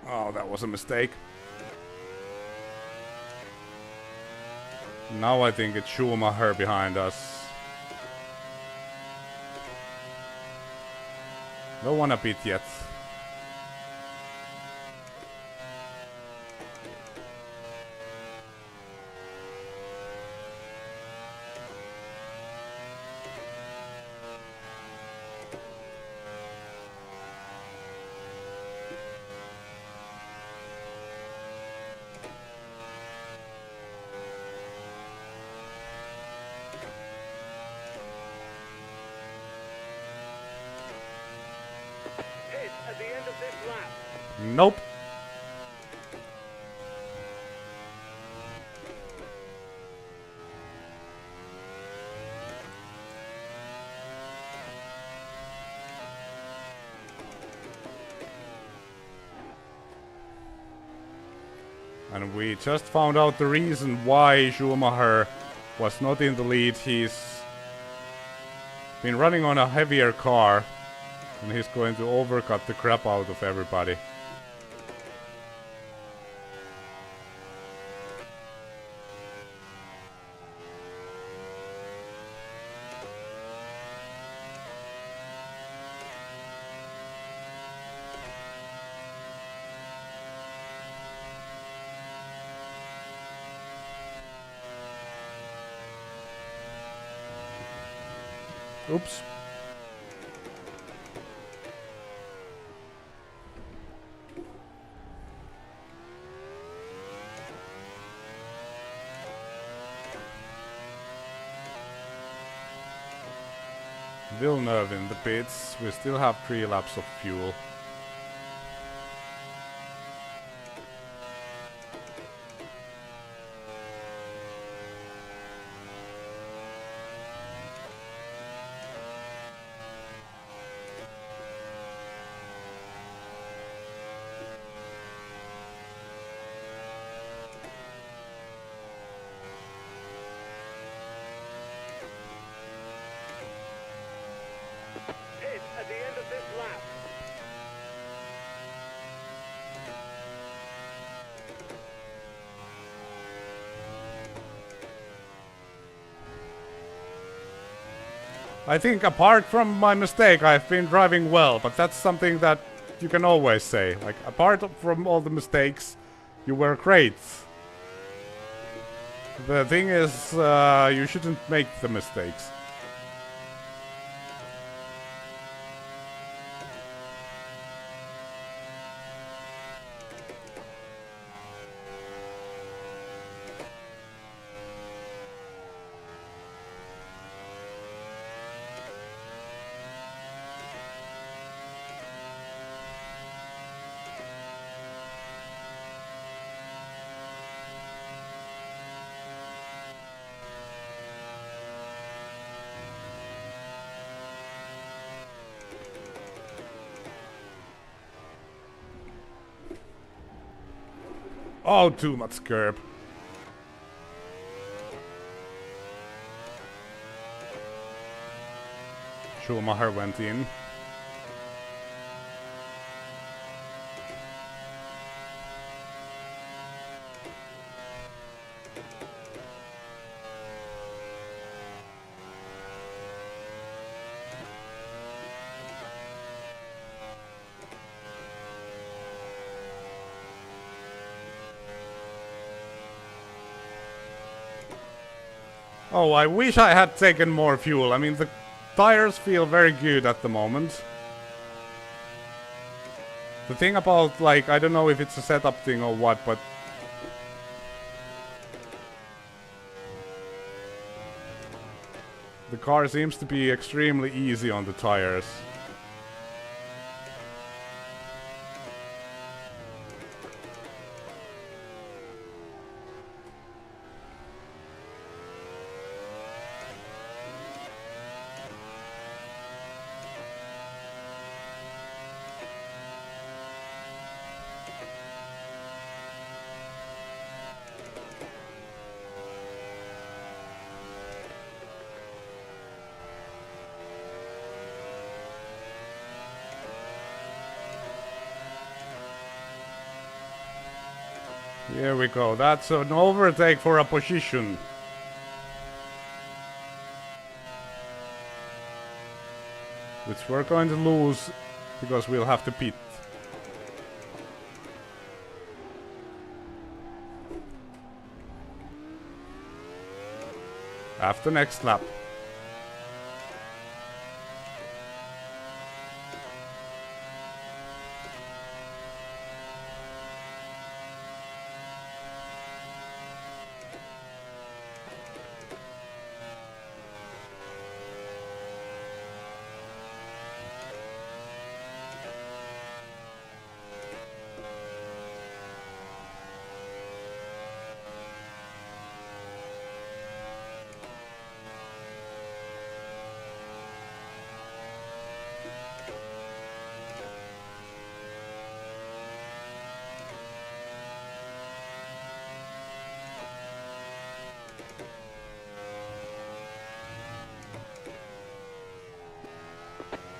Oh, that was a mistake. Now I think it's Schumacher behind us. Don't wanna pit yet. At the end of this lap. Nope. And we just found out the reason why Schumacher was not in the lead. He's been running on a heavier car. And he's going to overcut the crap out of everybody. Oops. Villeneuve in the pits. We still have 3 laps of fuel. At the end of this lap. I think apart from my mistake, I've been driving well, but that's something that you can always say. Like, apart from all the mistakes, you were great. The thing is, you shouldn't make the mistakes. Oh, too much curb. Schumacher went in. Oh, I wish I had taken more fuel. I mean, the tires feel very good at the moment. The thing about, like, I don't know if it's a setup thing or what, but... the car seems to be extremely easy on the tires. Here we go. That's an overtake for a position. Which we're going to lose because we'll have to pit. After next lap.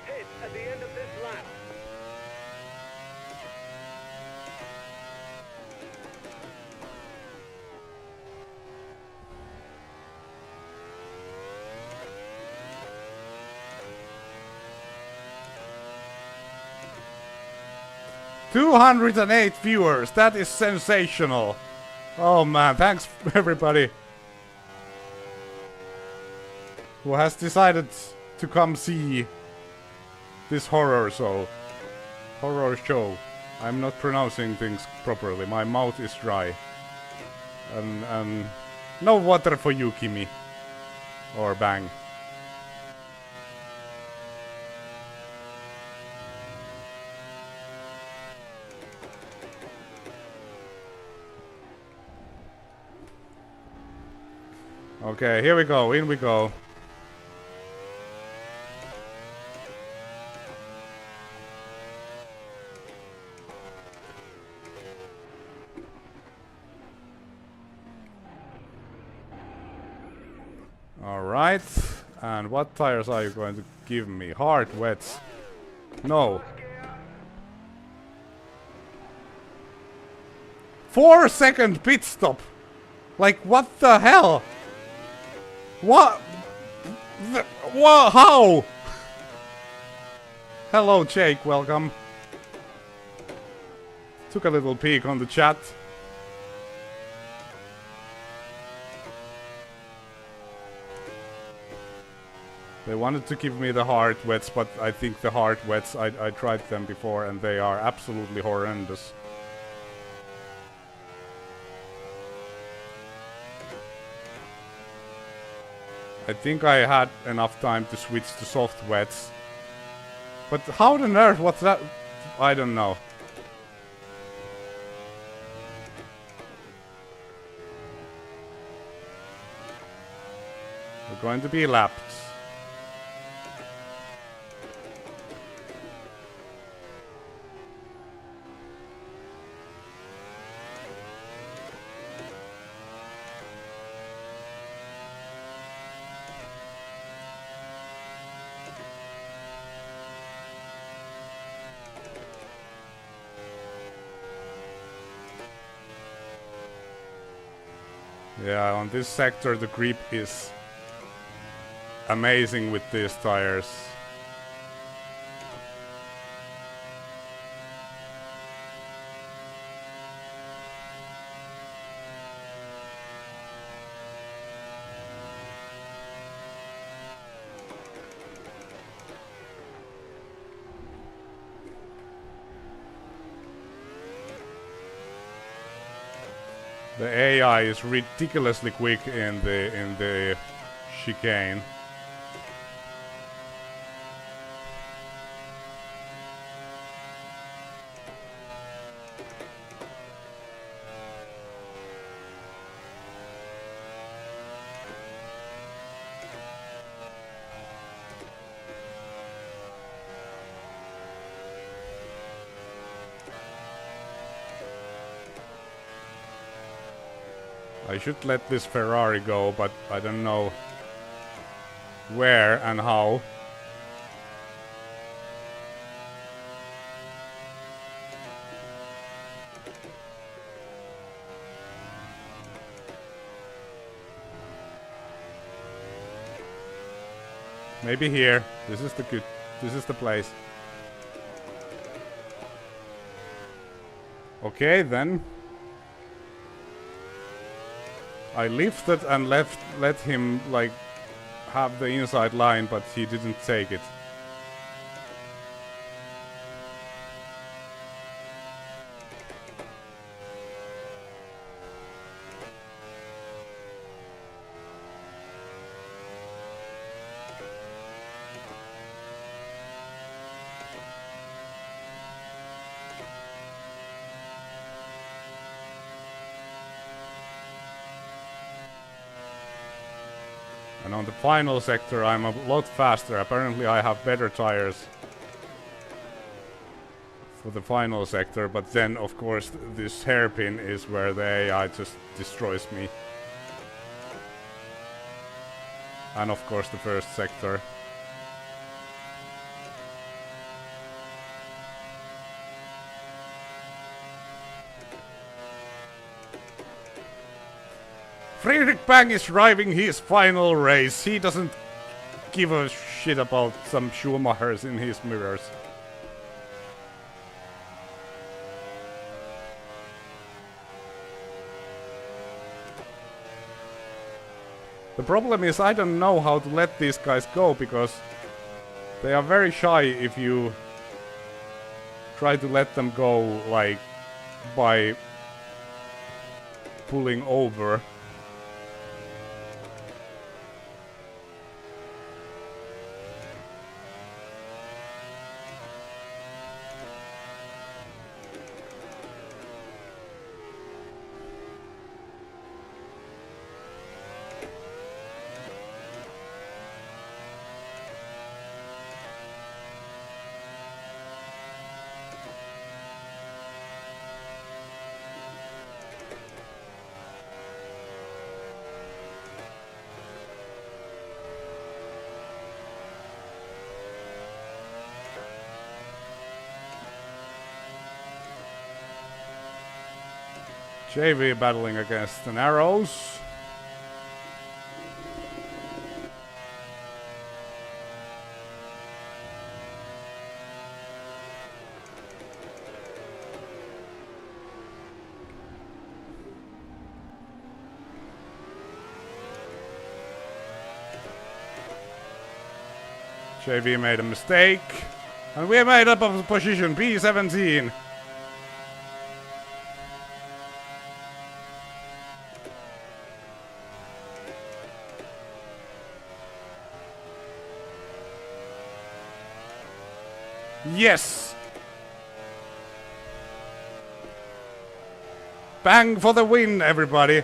Hit at the end of this lap. $208 viewers. That is sensational. Oh man, thanks everybody who has decided to come see this horror show. I'm not pronouncing things properly. My mouth is dry. And no water for you, Kimi. Or Bang. Okay, here we go, in we go. Alright, and what tires are you going to give me? Hard wets? No. 4-second pit stop! Like, what the hell? What? What? How? Hello, Jake. Welcome. Took a little peek on the chat. They wanted to give me the hard wets, but I think the hard wets, I tried them before and they are absolutely horrendous. I think I had enough time to switch to soft wets. But how on earth, what's that? I don't know. We're going to be lapped. Yeah, on this sector the grip is amazing with these tires. The AI is ridiculously quick in the chicane. I should let this Ferrari go, but I don't know where and how. Maybe here. This is the place. Okay, then. I lifted and let him, like, have the inside line, but he didn't take it. And on the final sector I'm a lot faster. Apparently I have better tires for the final sector, but then of course this hairpin is where the AI just destroys me. And of course the first sector. Friedrich Bang is driving his final race. He doesn't give a shit about some Schumachers in his mirrors. The problem is I don't know how to let these guys go, because they are very shy if you try to let them go, like, by pulling over. JV battling against the Narrows. JV made a mistake. And we made up of position P17. Yes! Bang for the win, everybody!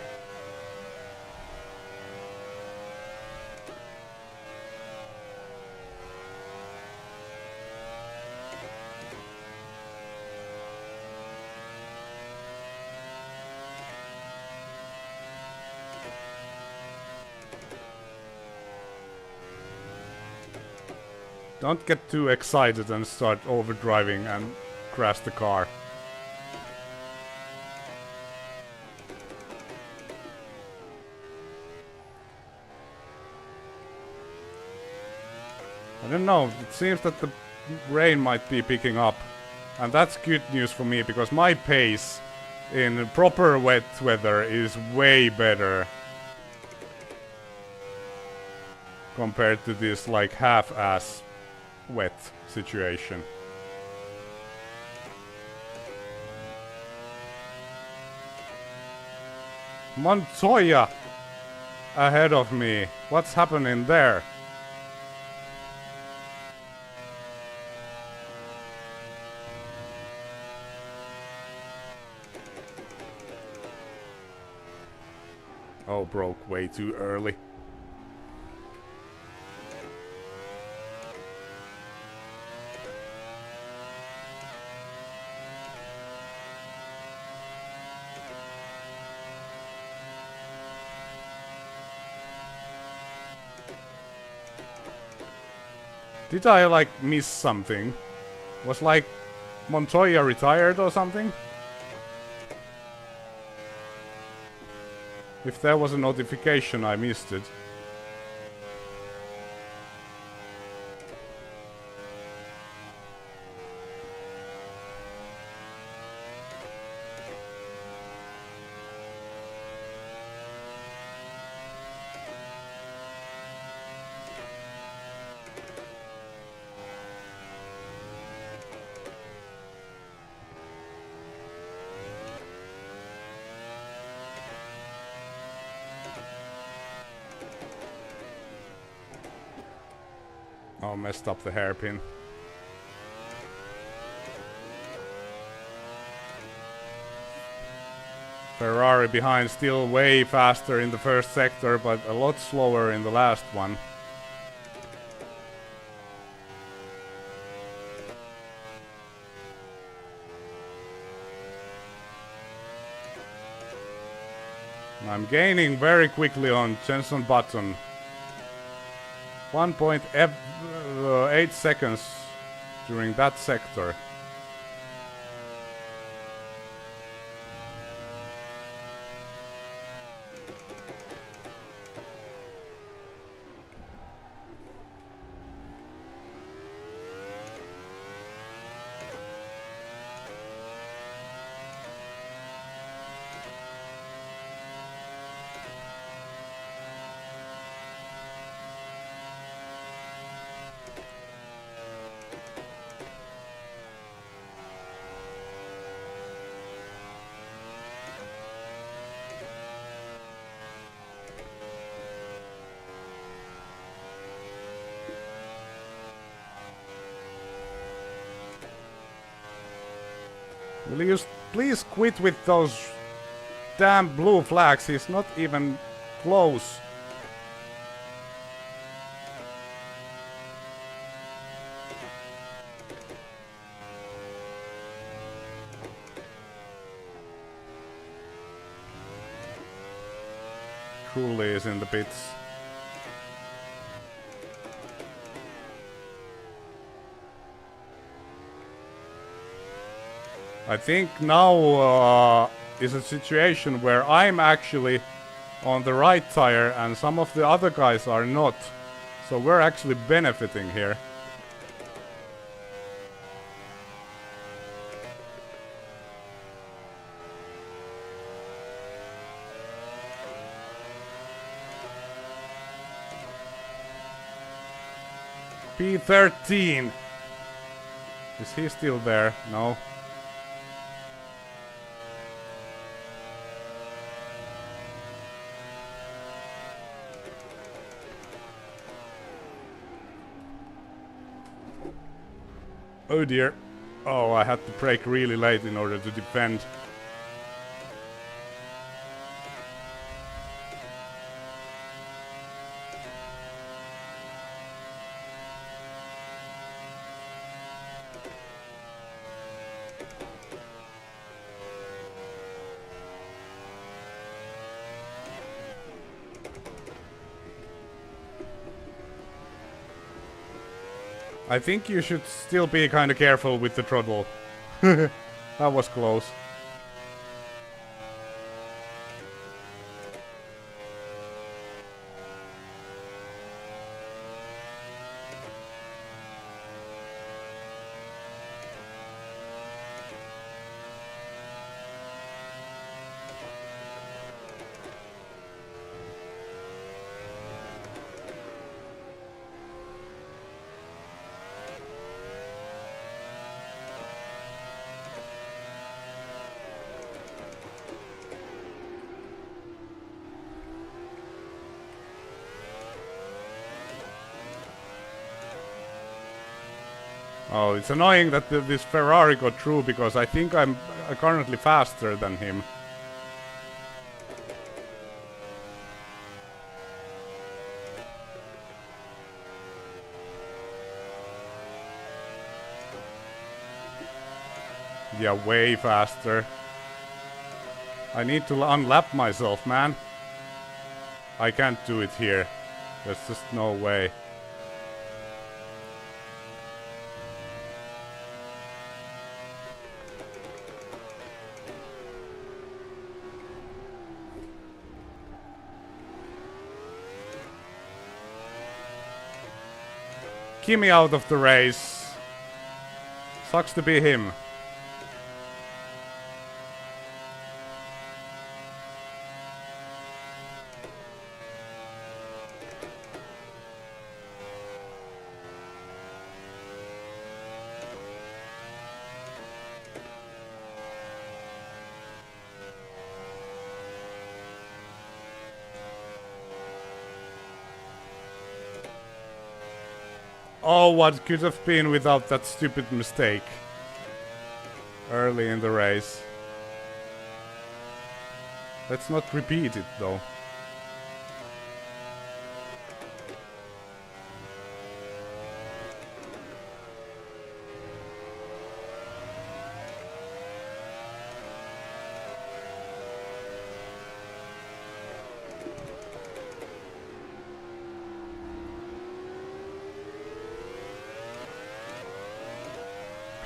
Don't get too excited and start overdriving and crash the car. I don't know, it seems that the rain might be picking up. And that's good news for me, because my pace in proper wet weather is way better compared to this like half-ass wet situation. Montoya ahead of me. What's happening there? Oh, broke way too early. Did I like miss something? Was like Montoya retired or something? If there was a notification, I missed it. Oh, messed up the hairpin. Ferrari behind, still way faster in the first sector, but a lot slower in the last one. I'm gaining very quickly on Jenson Button. 1.8 seconds during that sector. Will you please quit with those damn blue flags? He's not even close. Cooley is in the pits. I think now is a situation where I'm actually on the right tire and some of the other guys are not. So we're actually benefiting here. P13. Is he still there? No. Oh dear. Oh, I had to brake really late in order to defend. I think you should still be kind of careful with the throttle. That was close. Oh, it's annoying that this Ferrari got through because I think I'm currently faster than him. Yeah, way faster. I need to unlap myself, man. I can't do it here. There's just no way. Kimi out of the race. Sucks to be him. Oh, what could have been without that stupid mistake early in the race. Let's not repeat it though.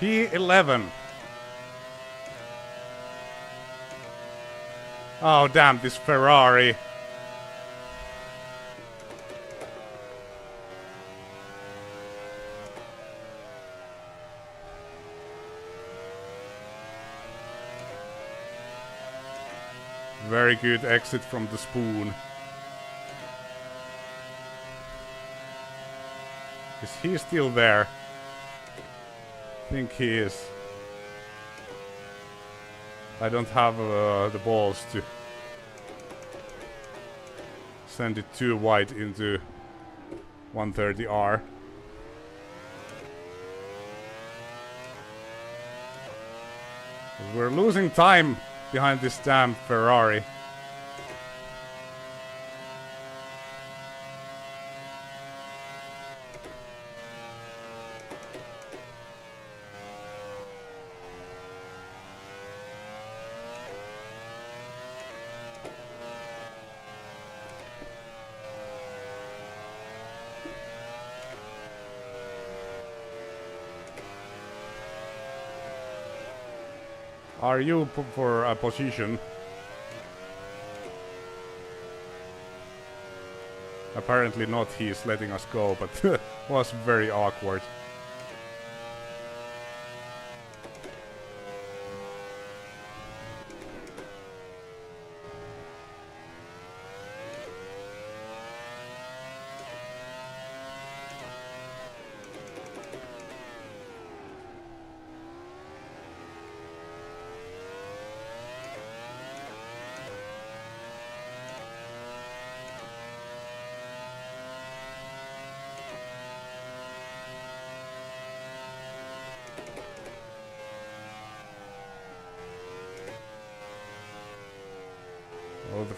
P11. Oh damn, this Ferrari. Very good exit from the spoon. Is he still there? I think he is. I don't have the balls to send it too wide into 130R. We're losing time behind this damn Ferrari. Are you for a position? Apparently not, he is letting us go, but was very awkward.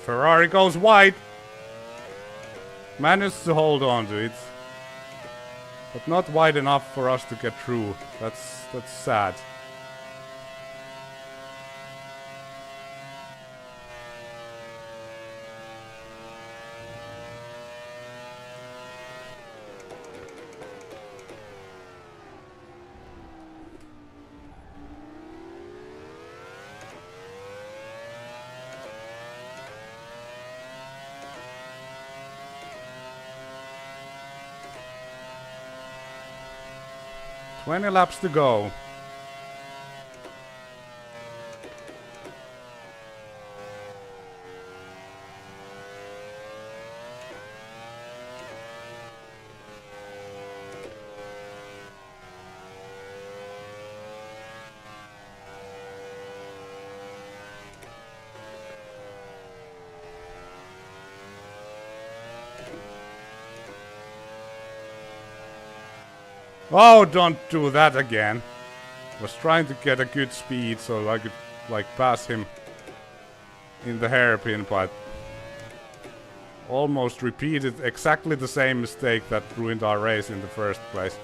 Ferrari goes wide. Managed to hold on to it. But not wide enough for us to get through. That's sad. Twenty laps to go. Oh, don't do that again. Was trying to get a good speed so I could like pass him in the hairpin, but almost repeated exactly the same mistake that ruined our race in the first place.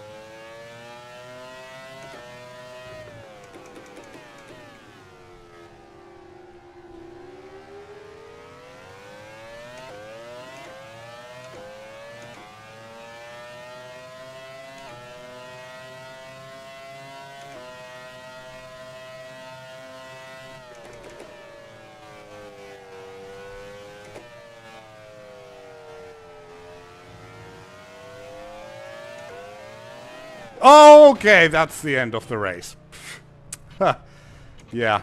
Okay, that's the end of the race. Yeah.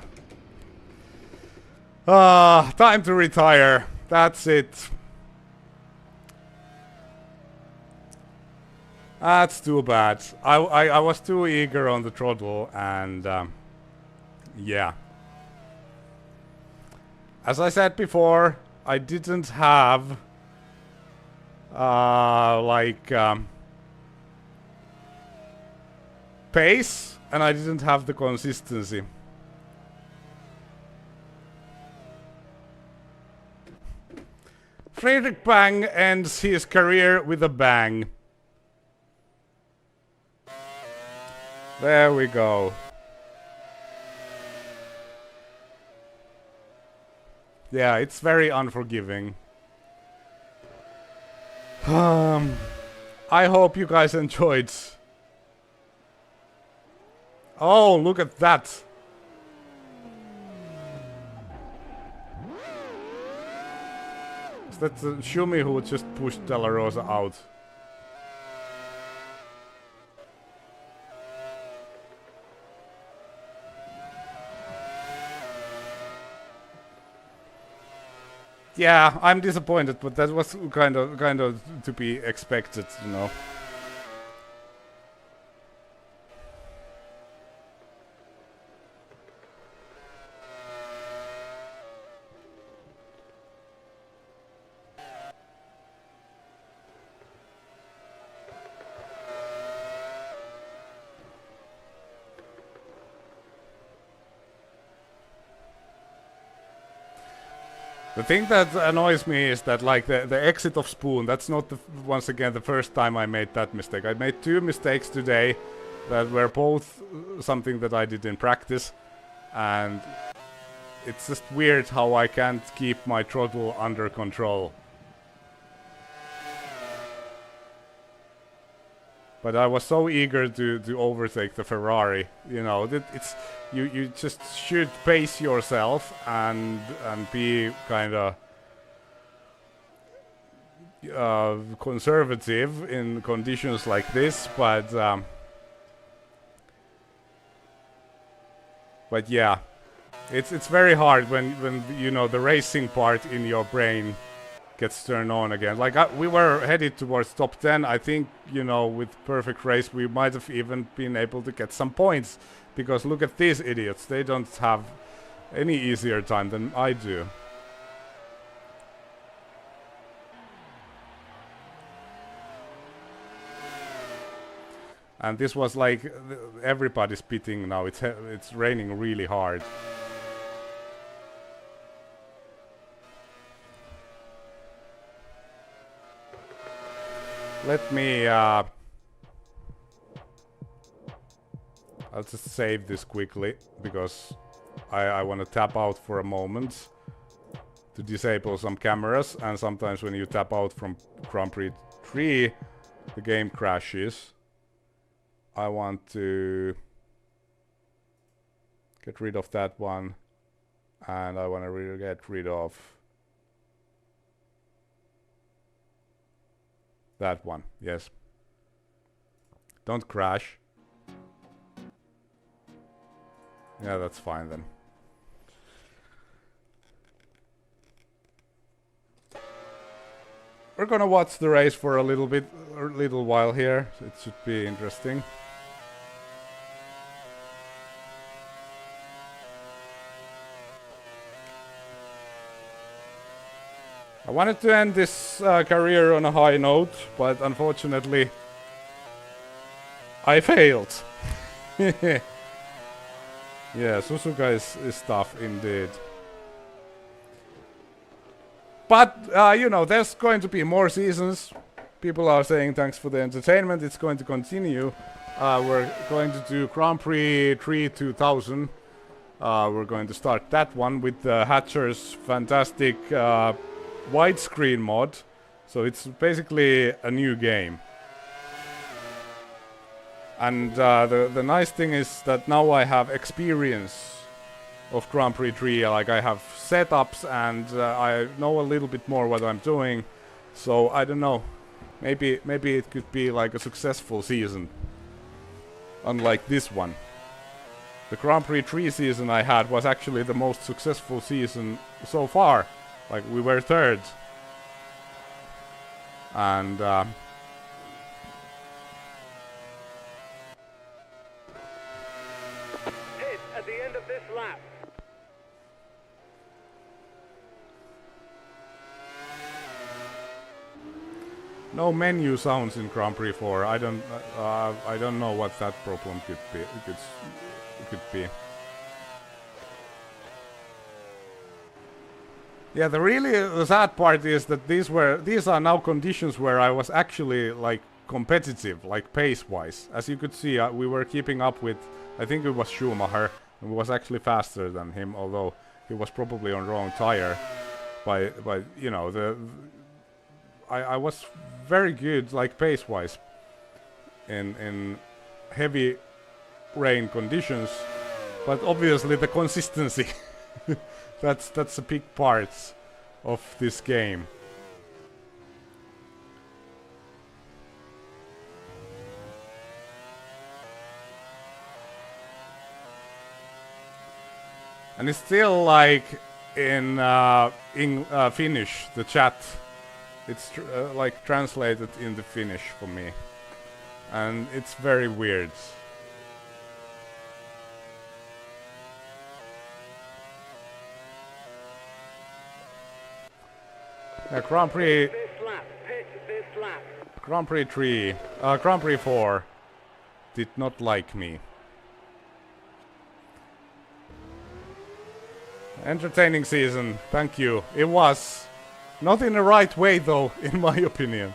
Time to retire. That's it. That's too bad. I was too eager on the throttle and yeah. As I said before, I didn't have pace, and I didn't have the consistency. Friedrich Bang ends his career with a bang. There we go. Yeah, it's very unforgiving. I hope you guys enjoyed. Oh, look at that. Is that Shumi who just pushed De La Rosa out? Yeah, I'm disappointed, but that was kind of to be expected, you know. The thing that annoys me is that like the exit of Spoon, that's not once again the first time I made that mistake. I made two mistakes today that were both something that I did in practice, and it's just weird how I can't keep my throttle under control. But I was so eager to overtake the Ferrari, you know. It's you just should pace yourself and be kind of conservative in conditions like this. But yeah, it's very hard when you know the racing part in your brain gets turned on again. Like we were headed towards top 10. I think, you know, with perfect race we might have even been able to get some points, because look at these idiots. They don't have any easier time than I do. And this was like everybody's pitting now. It's raining really hard. Let me, I'll just save this quickly, because I want to tap out for a moment to disable some cameras, and sometimes when you tap out from Grand Prix 3, the game crashes. I want to get rid of that one, and I want to get rid of that one. Yes. Don't crash. Yeah, that's fine then. We're gonna watch the race for a little while here. It should be interesting. I wanted to end this career on a high note, but unfortunately I failed. Yeah, Suzuka is tough indeed. But, you know, there's going to be more seasons. People are saying thanks for the entertainment. It's going to continue. We're going to do Grand Prix 3 2000. We're going to start that one with Hatcher's fantastic widescreen mod. So it's basically a new game. And the nice thing is that now I have experience of Grand Prix 3, like I have setups and I know a little bit more what I'm doing. So I don't know, maybe it could be like a successful season, unlike this one. The Grand Prix 3 season I had was actually the most successful season so far. Like we were third. And Pit at the end of this lap. no menu sounds in Grand Prix 4. I don't know what that problem could be. It could be. Yeah, the sad part is that these are now conditions where I was actually like competitive, like pace-wise. As you could see, we were keeping up with, I think it was Schumacher, and was actually faster than him, although he was probably on wrong tire. By you know, I was very good, like pace-wise, in heavy rain conditions, but obviously the consistency. That's a big part of this game. And it's still like in Finnish, the chat. It's like translated in the Finnish for me, and it's very weird. Grand Prix. Grand Prix 3. Grand Prix 4 did not like me. Entertaining season, thank you. It was. Not in the right way though, in my opinion.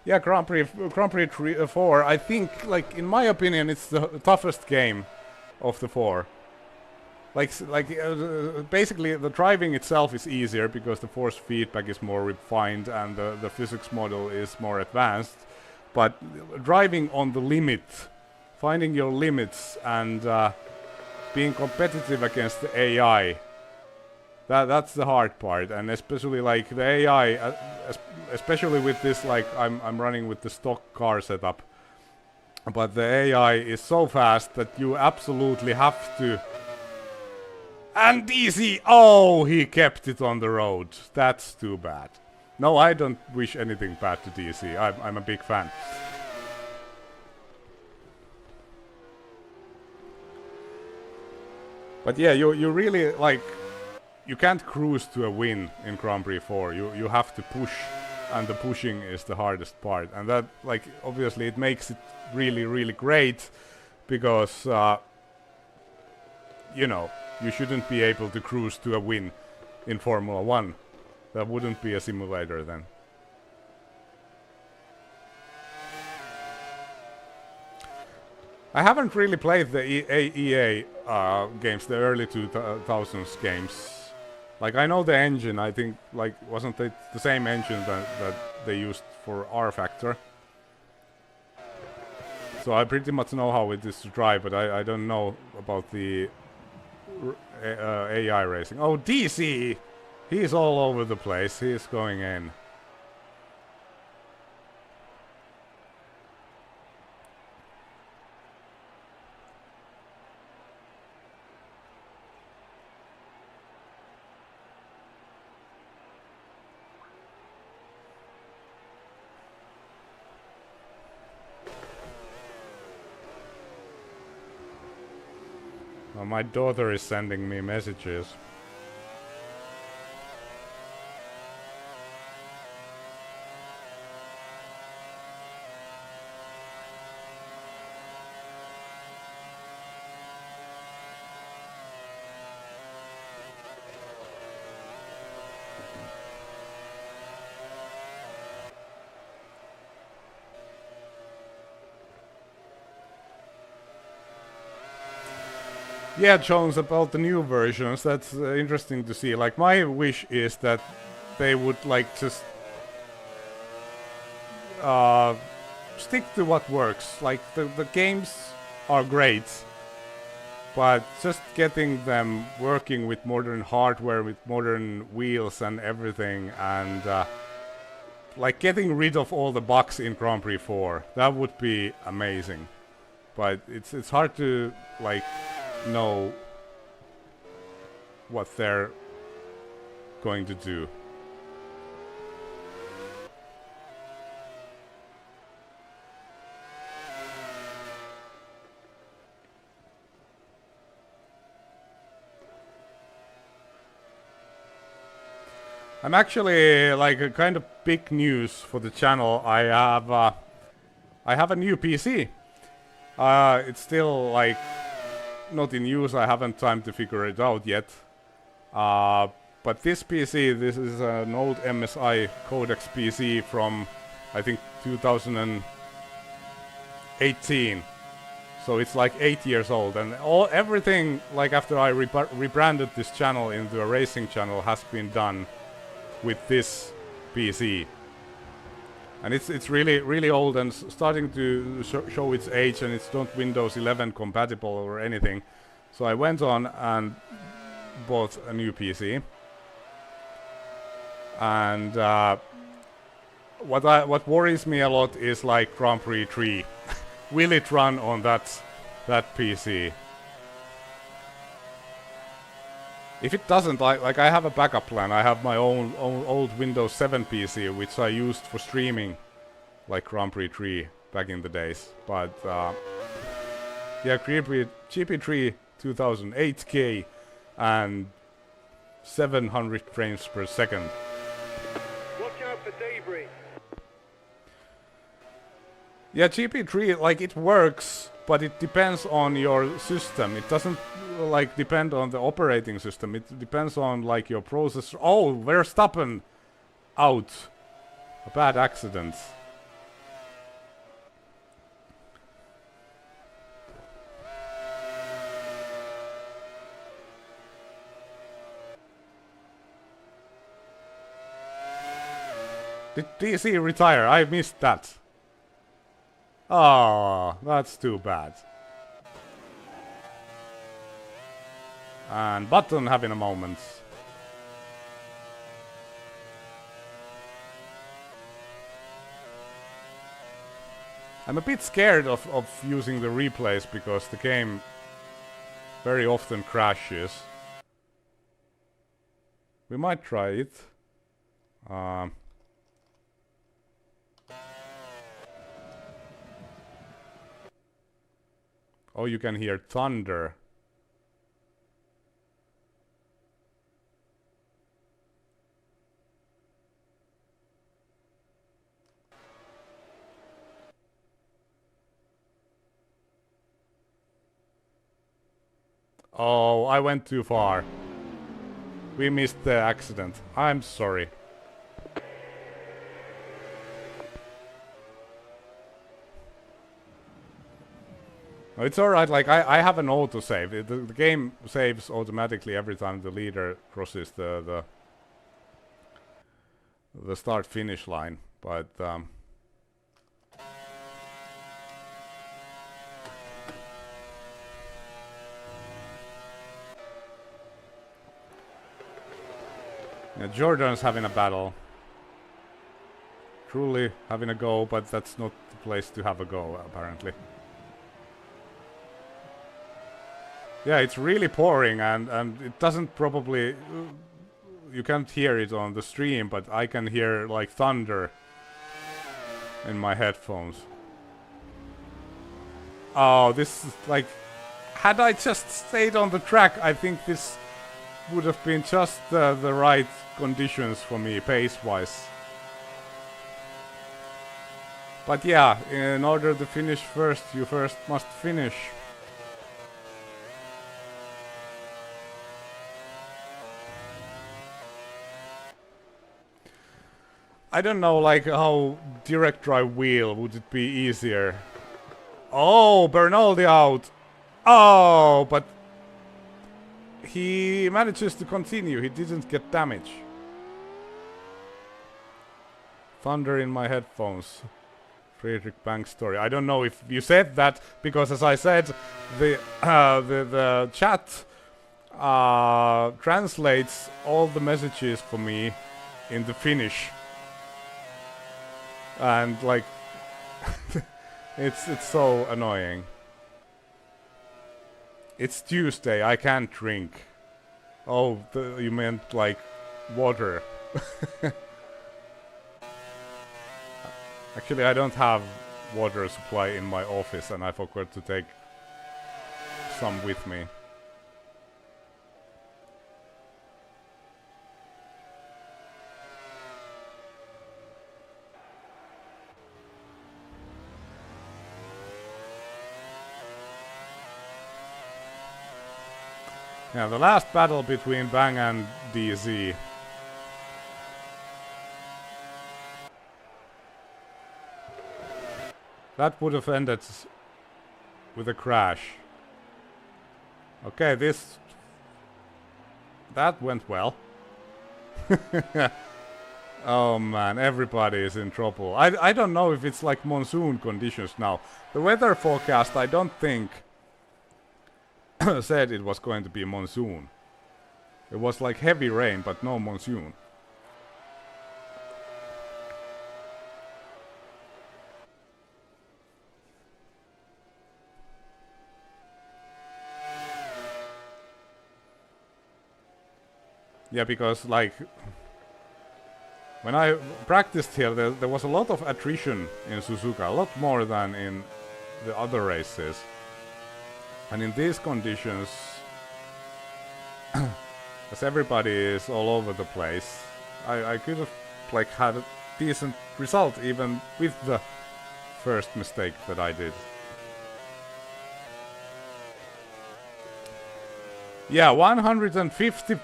Yeah, Grand Prix 3, 4, I think, like, in my opinion, it's the toughest game of the 4. Basically, the driving itself is easier because the force feedback is more refined and the physics model is more advanced. But driving on the limit, finding your limits and being competitive against the AI, that's the hard part. And especially like the AI, especially with this, like I'm running with the stock car setup, but the AI is so fast that you absolutely have to. And DC, oh, he kept it on the road. That's too bad. No, I don't wish anything bad to DC. I'm a big fan. But yeah, you really, like, you can't cruise to a win in Grand Prix 4. You have to push and the pushing is the hardest part, and that, like, obviously it makes it really, really great, because you know, you shouldn't be able to cruise to a win in Formula 1. That wouldn't be a simulator then. I haven't really played the EA games, the early 2000s games. Like, I know the engine, I think, like, wasn't it the same engine that they used for R Factor? So I pretty much know how it is to drive, but I don't know about the AI racing. Oh, DC! He's all over the place, he's going in. Well, my daughter is sending me messages. Yeah, Jones, about the new versions, that's interesting to see. Like, my wish is that they would, like, just stick to what works. Like, the games are great, but just getting them working with modern hardware, with modern wheels and everything, and like, getting rid of all the bugs in Grand Prix 4, that would be amazing. But it's hard to, like, know what they're going to do. I'm actually, like, a kind of big news for the channel. I have a new PC. It's still, like, not in use. I haven't time to figure it out yet. But this PC, this is an old MSI Codex PC from, I think, 2018. So it's like 8 years old, and everything, like, after I rebranded this channel into a racing channel, has been done with this PC. And it's really, really old and starting to show its age, and it's not Windows 11 compatible or anything. So I went on and bought a new PC. And what worries me a lot is, like, Grand Prix 3. Will it run on that PC? If it doesn't, like, I have a backup plan. I have my own old Windows 7 PC, which I used for streaming, like, Grand Prix 3 back in the days. But yeah, GP3 2008K and 700 frames per second. Watch out for debris. Yeah, GP3, like, it works, but it depends on your system. It doesn't, like, depend on the operating system. It depends on, like, your processor. Oh, Verstappen out. A bad accident. Did DC retire? I missed that. Oh, that's too bad. And Button having a moment. I'm a bit scared of using the replays because the game very often crashes. We might try it. Oh, you can hear thunder. Oh, I went too far. We missed the accident. I'm sorry. No, it's alright, like I have an autosave. The game saves automatically every time the leader crosses the start-finish line, but yeah, Jordan's having a battle. Truly having a go, but that's not the place to have a go, apparently. Yeah, it's really pouring, and it doesn't probably... you can't hear it on the stream, but I can hear, like, thunder in my headphones. Oh, this is, like... had I just stayed on the track, I think this would have been just the right conditions for me, pace-wise. But yeah, in order to finish first, you first must finish. I don't know, like, how direct drive wheel would it be easier? Oh, Bernaldi out! Oh, but he manages to continue. He didn't get damage. Thunder in my headphones. Friedrich Bank story. I don't know if you said that because, as I said, the chat translates all the messages for me into Finnish. And like, it's so annoying. It's Tuesday. I can't drink. Oh, you meant like water. Actually, I don't have water supply in my office, and I forgot to take some with me. Yeah, the last battle between Bang and DZ. That would have ended with a crash. Okay, that went well. Oh man, everybody is in trouble. I don't know if it's like monsoon conditions now. The weather forecast, I don't think said it was going to be monsoon. It was like heavy rain, but no monsoon. Yeah, because like when I practiced here, there was a lot of attrition in Suzuka, a lot more than in the other races. And in these conditions, as everybody is all over the place, I could have like had a decent result even with the first mistake that I did. Yeah, 150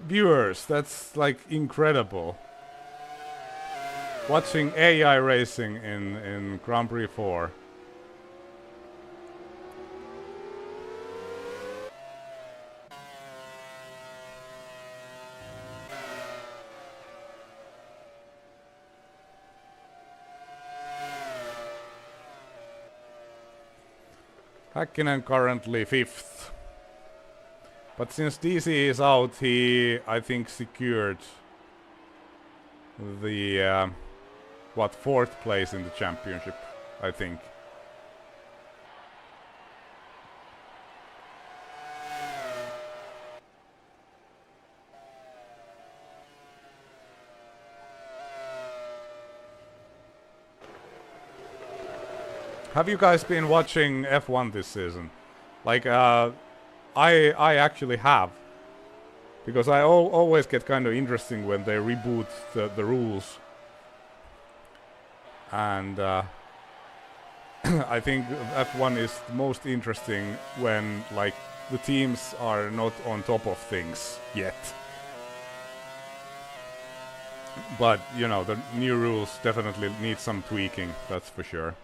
viewers, that's like incredible. Watching AI racing in Grand Prix 4. Häkkinen currently 5th. But since DC is out, he, I think, secured the, 4th place in the championship, I think. Have you guys been watching F1 this season? Like, I actually have. Because I always get kind of interesting when they reboot the rules. And I think F1 is the most interesting when like the teams are not on top of things yet. But you know, the new rules definitely need some tweaking, that's for sure.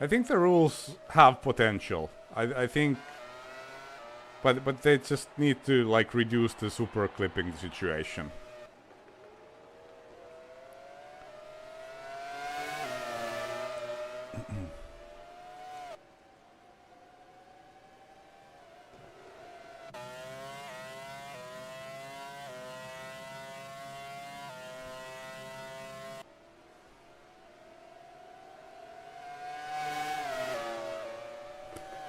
I think the rules have potential. I think, but they just need to like reduce the super clipping situation.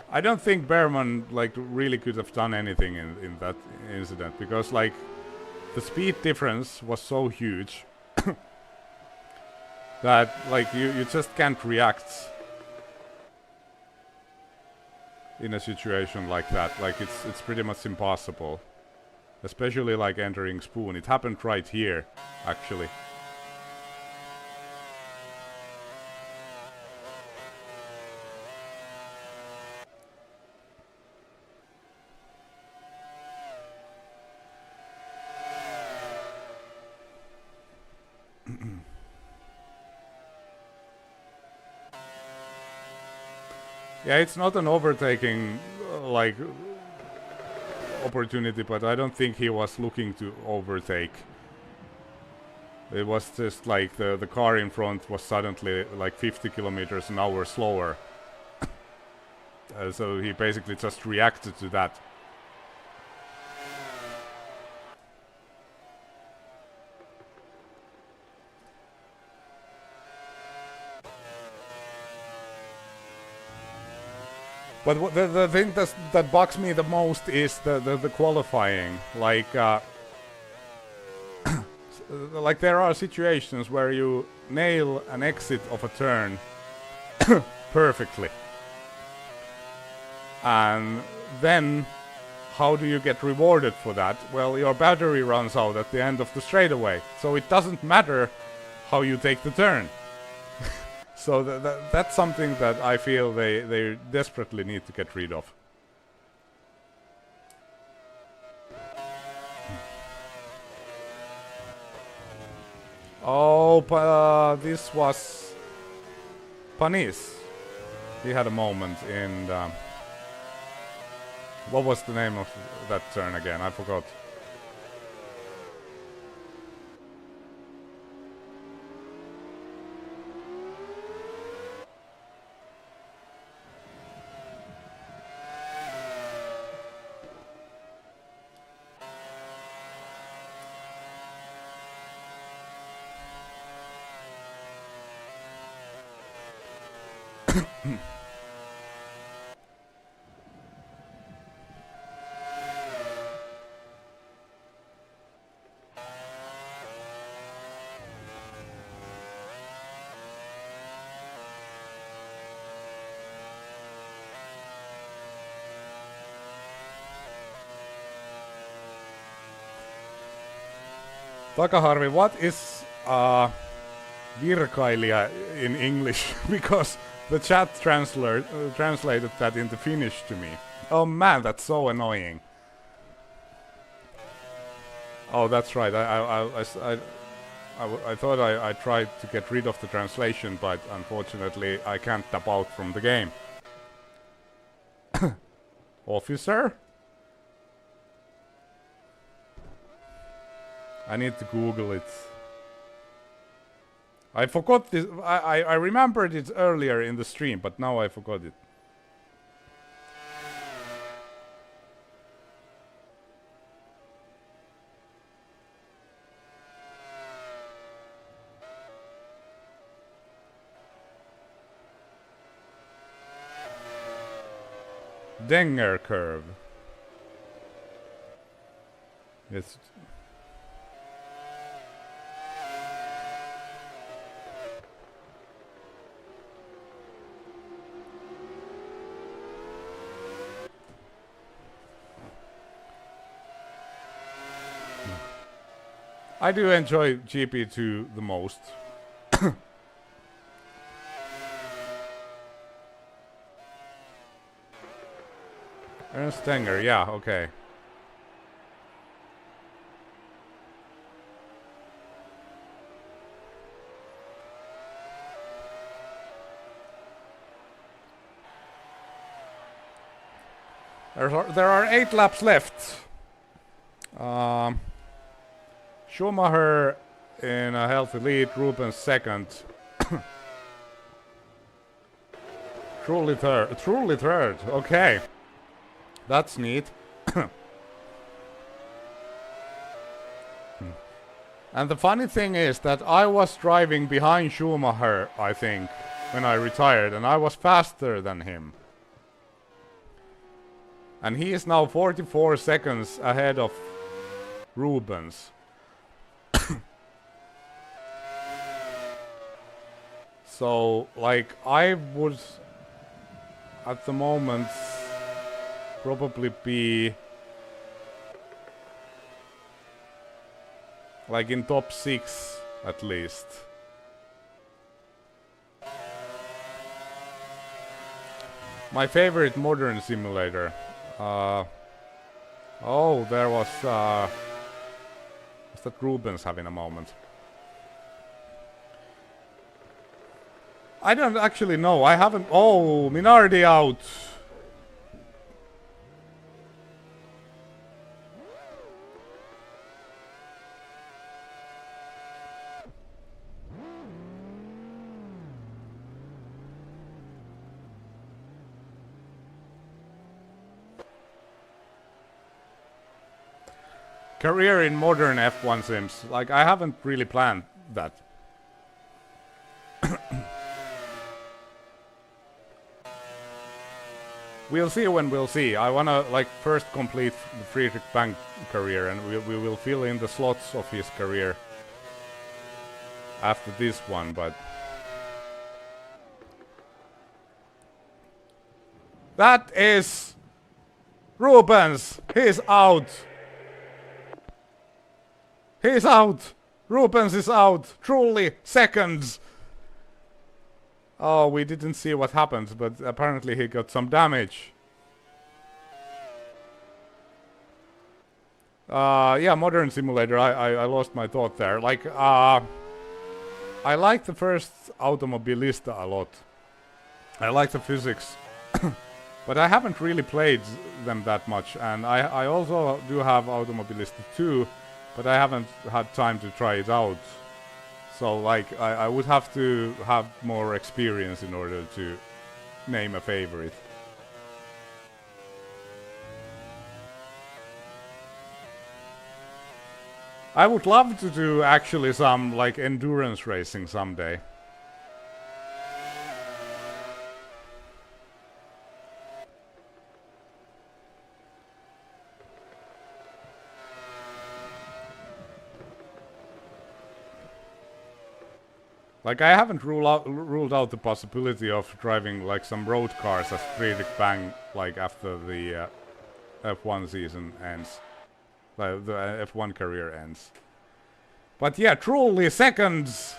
I don't think Behrman like really could have done anything in that incident because like the speed difference was so huge that like you just can't react in a situation like that. Like it's pretty much impossible, especially like entering Spoon. It happened right here actually. Yeah, it's not an overtaking like opportunity, but I don't think he was looking to overtake. It was just like the car in front was suddenly like 50 kilometers an hour slower. So he basically just reacted to that. But the thing that bugs me the most is the qualifying. Like, like there are situations where you nail an exit of a turn perfectly. And then, how do you get rewarded for that? Well, your battery runs out at the end of the straightaway. So it doesn't matter how you take the turn. So that's something that I feel they desperately need to get rid of. Oh, this was Panis. He had a moment in... what was the name of that turn again? I forgot. Takaharvi, what is virkailija in English? Because the chat translated that into Finnish to me. Oh man, that's so annoying. Oh, that's right. I thought I tried to get rid of the translation, but unfortunately I can't tap out from the game. Officer? I need to Google it. I forgot this. I remembered it earlier in the stream, but now I forgot it. Denger curve. It's... I do enjoy GP2 the most. Ernst Stenger, yeah, okay. There are 8 laps left. Schumacher in a healthy lead, Rubens second. Truly third, okay. That's neat. And the funny thing is that I was driving behind Schumacher, I think, when I retired, and I was faster than him. And he is now 44 seconds ahead of Rubens. So, like, I would at the moment probably be like in top 6 at least. My favorite modern simulator. Oh, there was that Rubens having a moment? I don't actually know. I haven't. Oh, Minardi out. Career in modern F1 sims. Like, I haven't really planned that. We'll see when we'll see. I wanna, like, first complete the Friedrich Bang career, and we will fill in the slots of his career after this one, but... That is... Rubens! He's out! He's out! Rubens is out! Truly, seconds! Oh, we didn't see what happened, but apparently he got some damage. Yeah, modern simulator, I lost my thought there. Like, I like the first Automobilista a lot. I like the physics. But I haven't really played them that much, and I also do have Automobilista 2, but I haven't had time to try it out. So, like, I would have to have more experience in order to name a favorite. I would love to do actually some, like, endurance racing someday. Like, I haven't ruled out the possibility of driving, like, some road cars as Friedrich Bang, like, after the F1 season ends. Like, the F1 career ends. But yeah, truly seconds!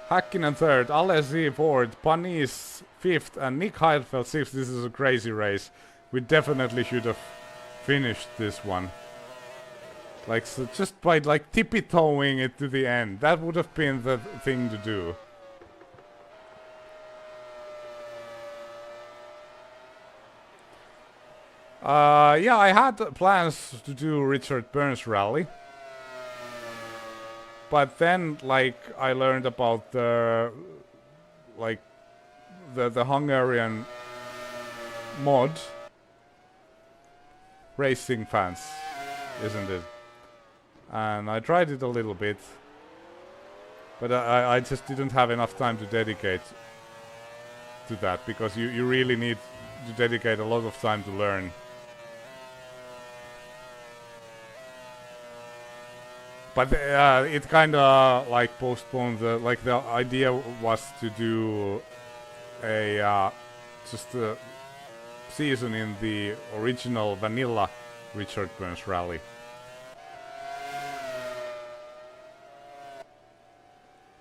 Häkkinen third, Alesi fourth, Panis fifth, and Nick Heidfeld sixth. This is a crazy race. We definitely should have finished this one. Like, so just by, like, tippy-toeing it to the end. That would have been the thing to do. Yeah, I had plans to do Richard Burns Rally. But then, like, I learned about the... like, the Hungarian mod. Racing fans, isn't it? And I tried it a little bit, but I just didn't have enough time to dedicate to that, because you really need to dedicate a lot of time to learn. But it kind of like postponed the, like, the idea was to do a just a season in the original vanilla Richard Burns Rally.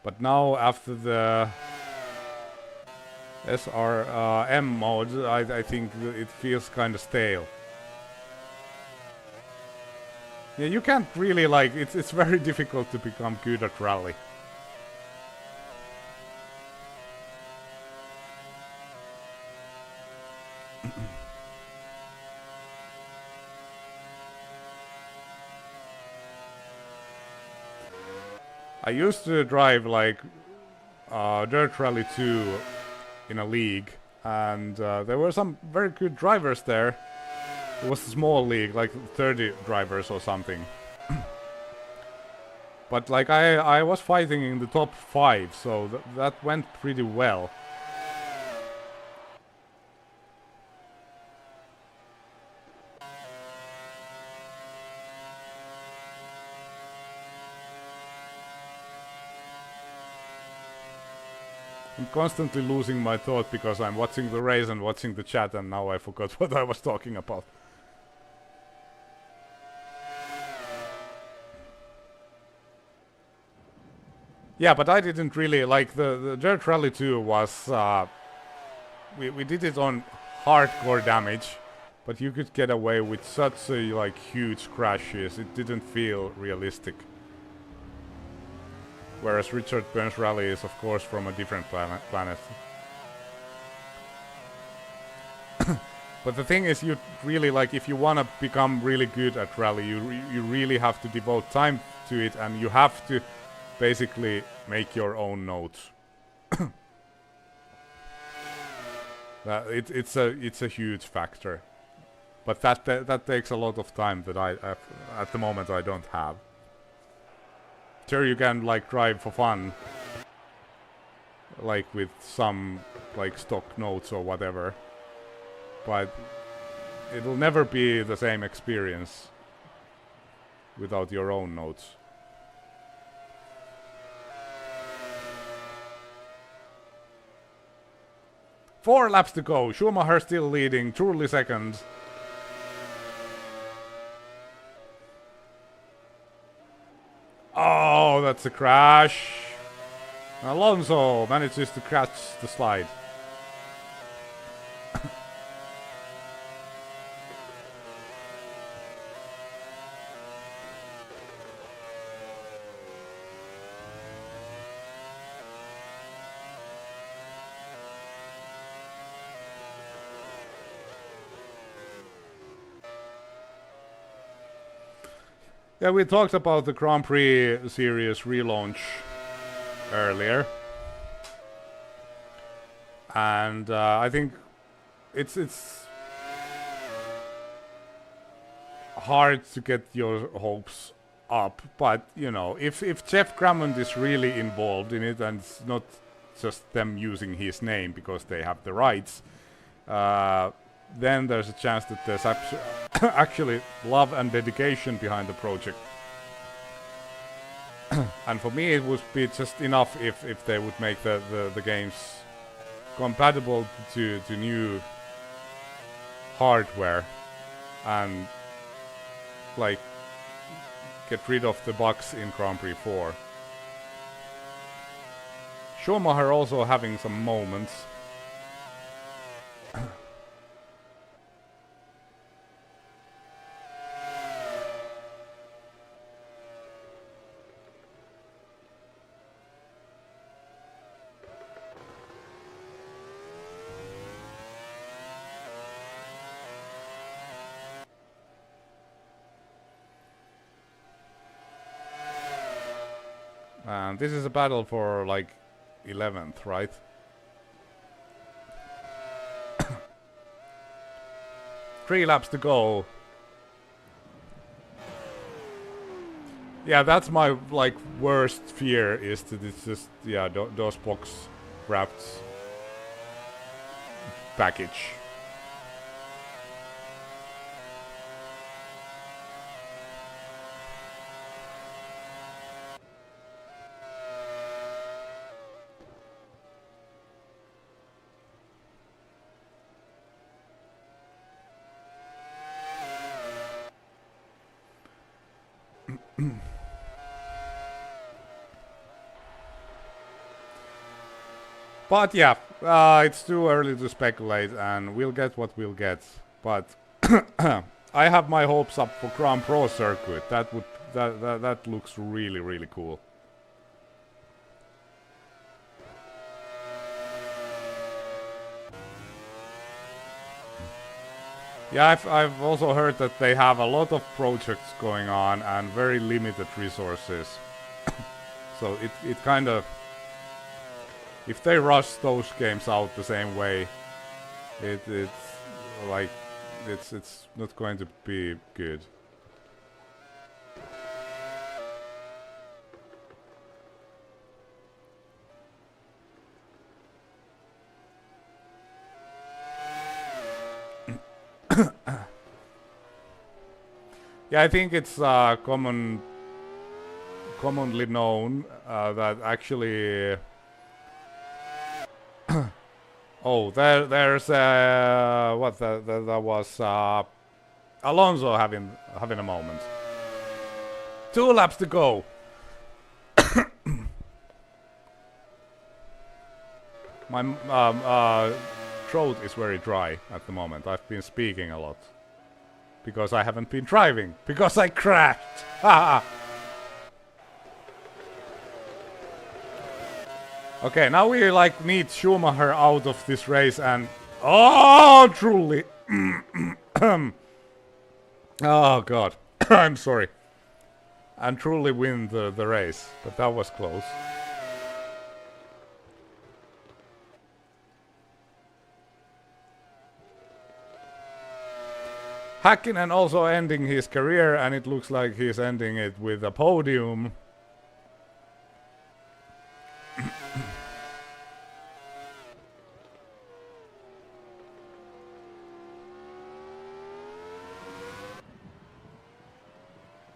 But now after the SRM mode, I think it feels kind of stale. Yeah, you can't really like it's very difficult to become good at rally. I used to drive like Dirt Rally 2 in a league, and there were some very good drivers there. It was a small league, like 30 drivers or something. But like I was fighting in the top 5, so that went pretty well. I'm constantly losing my thought because I'm watching the race and watching the chat, and now I forgot what I was talking about. Yeah, but I didn't really like the Dirt Rally 2 was we did it on hardcore damage, but you could get away with such a like huge crashes. It didn't feel realistic. Whereas Richard Burns Rally is of course from a different planet. But the thing is, you really like if you want to become really good at rally, you really have to devote time to it, and you have to basically make your own notes. It's a huge factor, but that takes a lot of time that I at the moment I don't have. Sure, you can like drive for fun, like with some like stock notes or whatever, but it'll never be the same experience without your own notes. Four laps to go. Schumacher still leading. Truly second. Oh, that's a crash. Alonso manages to catch the slide. Yeah, we talked about the Grand Prix series relaunch earlier, and I think it's hard to get your hopes up, but you know, if Jeff Crammond is really involved in it, and it's not just them using his name because they have the rights, then there's a chance that there's actually love and dedication behind the project. And for me it would be just enough if they would make the games compatible to new hardware and like get rid of the bugs in Grand Prix 4. Schumacher also having some moments. And this is a battle for like 11th, right? Three laps to go. Yeah, that's my like worst fear, is that it's just those box wrapped package. But yeah, it's too early to speculate, and we'll get what we'll get. But I have my hopes up for Grand Pro circuit. That looks really, really cool. Yeah, I've also heard that they have a lot of projects going on and very limited resources. So it kind of, if they rush those games out the same way, it's like it's not going to be good. Yeah, I think it's commonly known that actually. Oh, there's what that was Alonso having a moment. 2 laps to go. My throat is very dry at the moment. I've been speaking a lot. Because I haven't been driving. Because I crashed. Okay, now we like need Schumacher out of this race and... Oh, truly. Oh, God. I'm sorry. And truly win the race. But that was close. Häkkinen also ending his career, and it looks like he's ending it with a podium.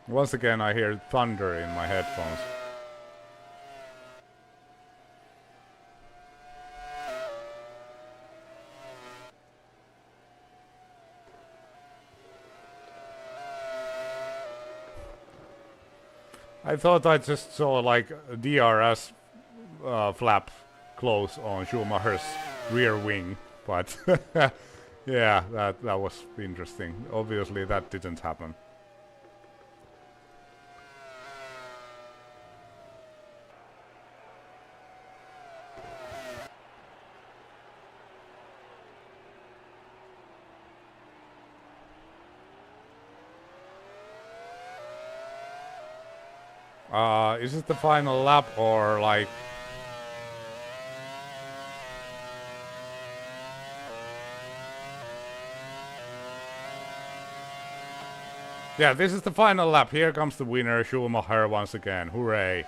Once again I hear thunder in my headphones. I thought I just saw like a DRS flap close on Schumacher's rear wing, but yeah, that was interesting. Obviously that didn't happen. Is this the final lap or like... Yeah, this is the final lap. Here comes the winner, Schumacher once again. Hooray.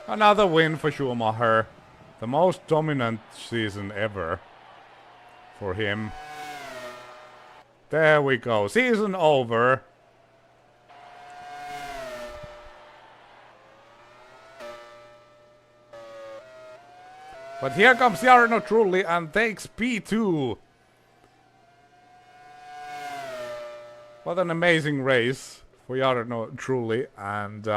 Another win for Schumacher. The most dominant season ever for him. There we go. Season over. But here comes Jarno Trulli and takes P2. What an amazing race for Jarno Trulli, and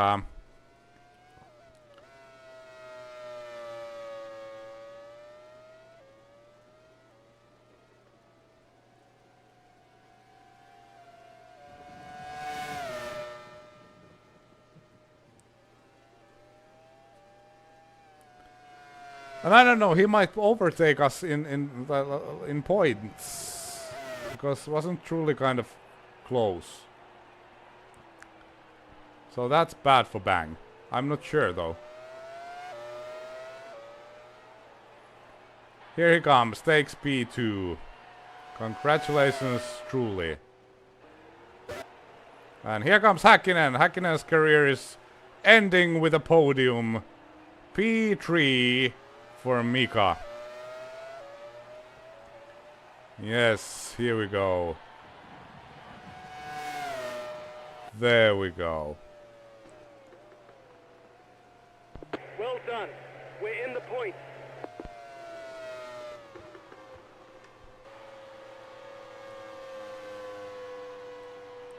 I don't know, he might overtake us in points, because it wasn't truly kind of close. So that's bad for Bang. I'm not sure though. Here he comes, takes P2. Congratulations, truly. And here comes Häkkinen. Häkkinen's career is ending with a podium. P3 for Mika. Yes, here we go. There we go. Well done. We're in the points.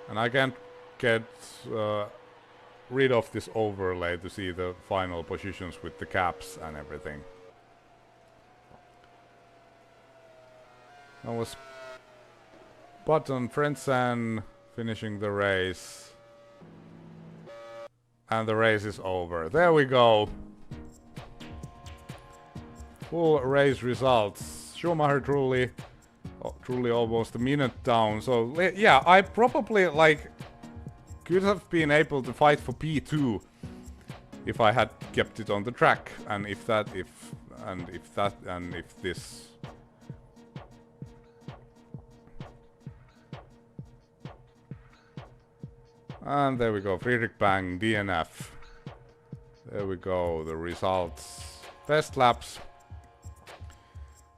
And I can't get rid of this overlay to see the final positions with the caps and everything. That was Button Frentzen finishing the race. And the race is over. There we go. Full race results. Schumacher truly almost a minute down. So yeah, I probably like could have been able to fight for P2 if I had kept it on the track, and if this. And there we go, Friedrich Bang, DNF. There we go, the results. Best laps.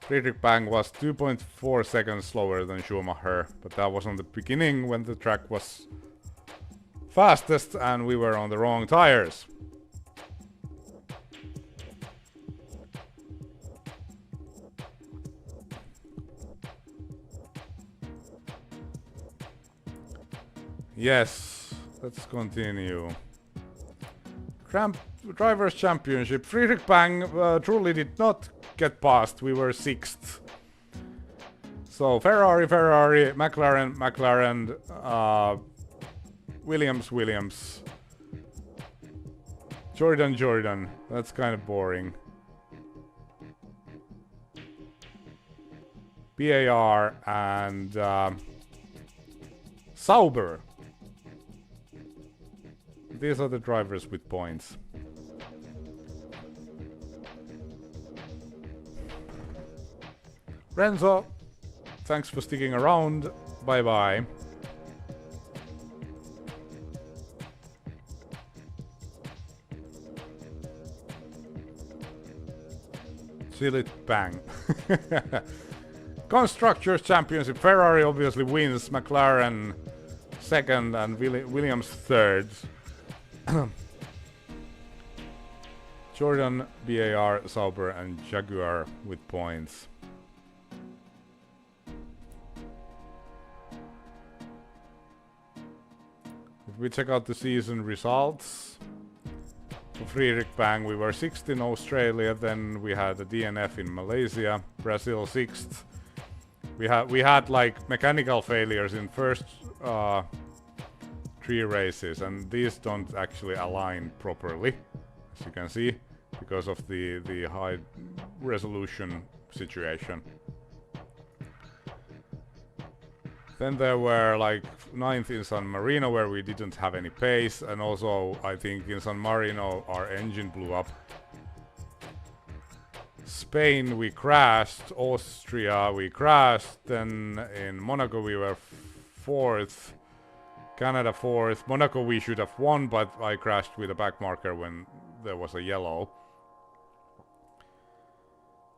Friedrich Bang was 2.4 seconds slower than Schumacher, but that was on the beginning when the track was fastest and we were on the wrong tires. Yes, let's continue. Drivers' Championship. Friedrich Bang truly did not get past. We were 6th. So Ferrari, McLaren, Williams. Jordan. That's kind of boring. BAR and Sauber. These are the drivers with points. Renzo, thanks for sticking around. Bye bye. Silly Bang. Constructors Championship. Ferrari obviously wins. McLaren 2nd and Williams 3rd. Jordan, BAR, Sauber and Jaguar with points. If we check out the season results, for Friedrich Bang we were 6th in Australia, then we had a DNF in Malaysia, Brazil 6th. We had like mechanical failures in first 3 races, and these don't actually align properly, as you can see, because of the high resolution situation. Then there were like 9th in San Marino, where we didn't have any pace, and also I think in San Marino our engine blew up. Spain we crashed, Austria we crashed, then in Monaco we were 4th, Canada 4th, Monaco we should have won, but I crashed with a back marker when there was a yellow.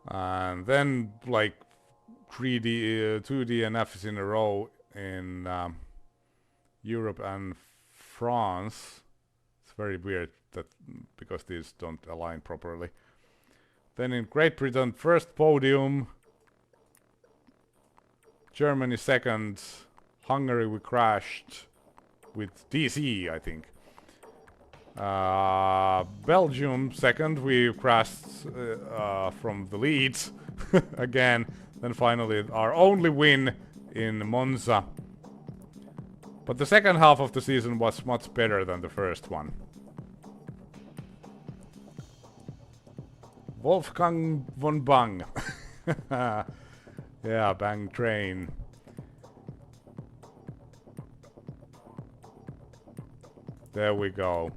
And then like 2 DNFs in a row in Europe and France. It's very weird that because these don't align properly. Then in Great Britain, 1st podium, Germany 2nd, Hungary we crashed with DC, I think. Belgium 2nd, we crashed from the lead again. Then finally our only win in Monza. But the second half of the season was much better than the first one. Wolfgang von Bang. Yeah, Bang Train. There we go.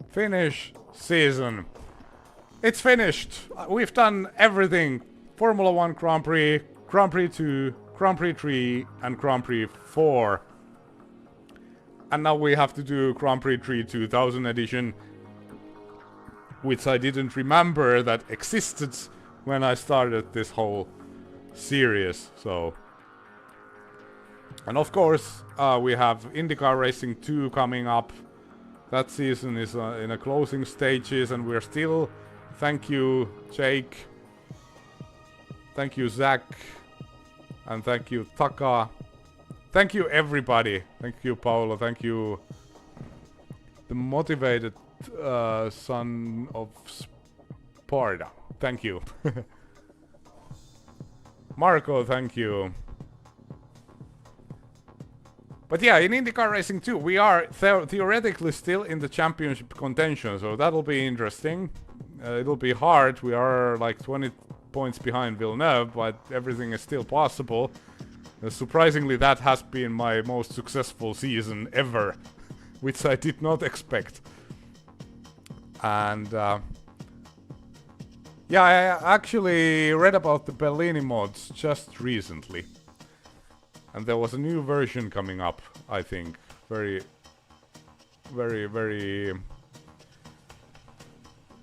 Finish season. It's finished. We've done everything. Formula 1 Grand Prix, Grand Prix 2, Grand Prix 3 and Grand Prix 4. And now we have to do Grand Prix 3 2000 edition, which I didn't remember that existed when I started this whole series. So, and of course we have IndyCar Racing 2 coming up. That season is in a closing stages, and we're still, thank you Jake, thank you Zach, and thank you Taka Thank you, everybody. Thank you, Paolo. Thank you, the motivated son of Sparta. Thank you. Marco, thank you. But yeah, in IndyCar Racing 2, we are theoretically still in the championship contention, so that'll be interesting. It'll be hard. We are like 20 points behind Villeneuve, but everything is still possible. Surprisingly, that has been my most successful season ever, which I did not expect. And yeah, I actually read about the Bellini mods just recently. And there was a new version coming up, I think. Very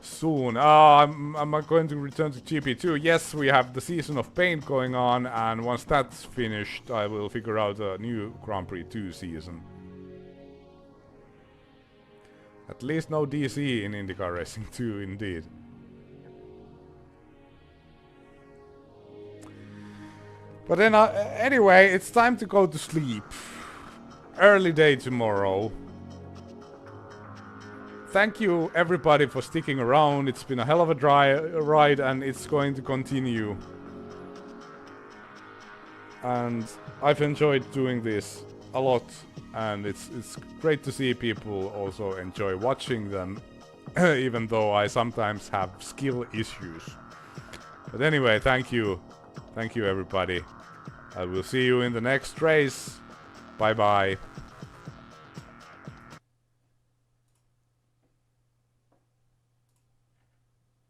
soon. I'm going to return to GP2. Yes, we have the Season of Paint going on, and once that's finished, I will figure out a new Grand Prix 2 season. At least no DC in IndyCar Racing 2, indeed. But then, anyway, it's time to go to sleep. Early day tomorrow. Thank you, everybody, for sticking around. It's been a hell of a ride, and it's going to continue. And I've enjoyed doing this a lot, and it's great to see people also enjoy watching them, even though I sometimes have skill issues. But anyway, thank you. Thank you, everybody. I will see you in the next race. Bye bye.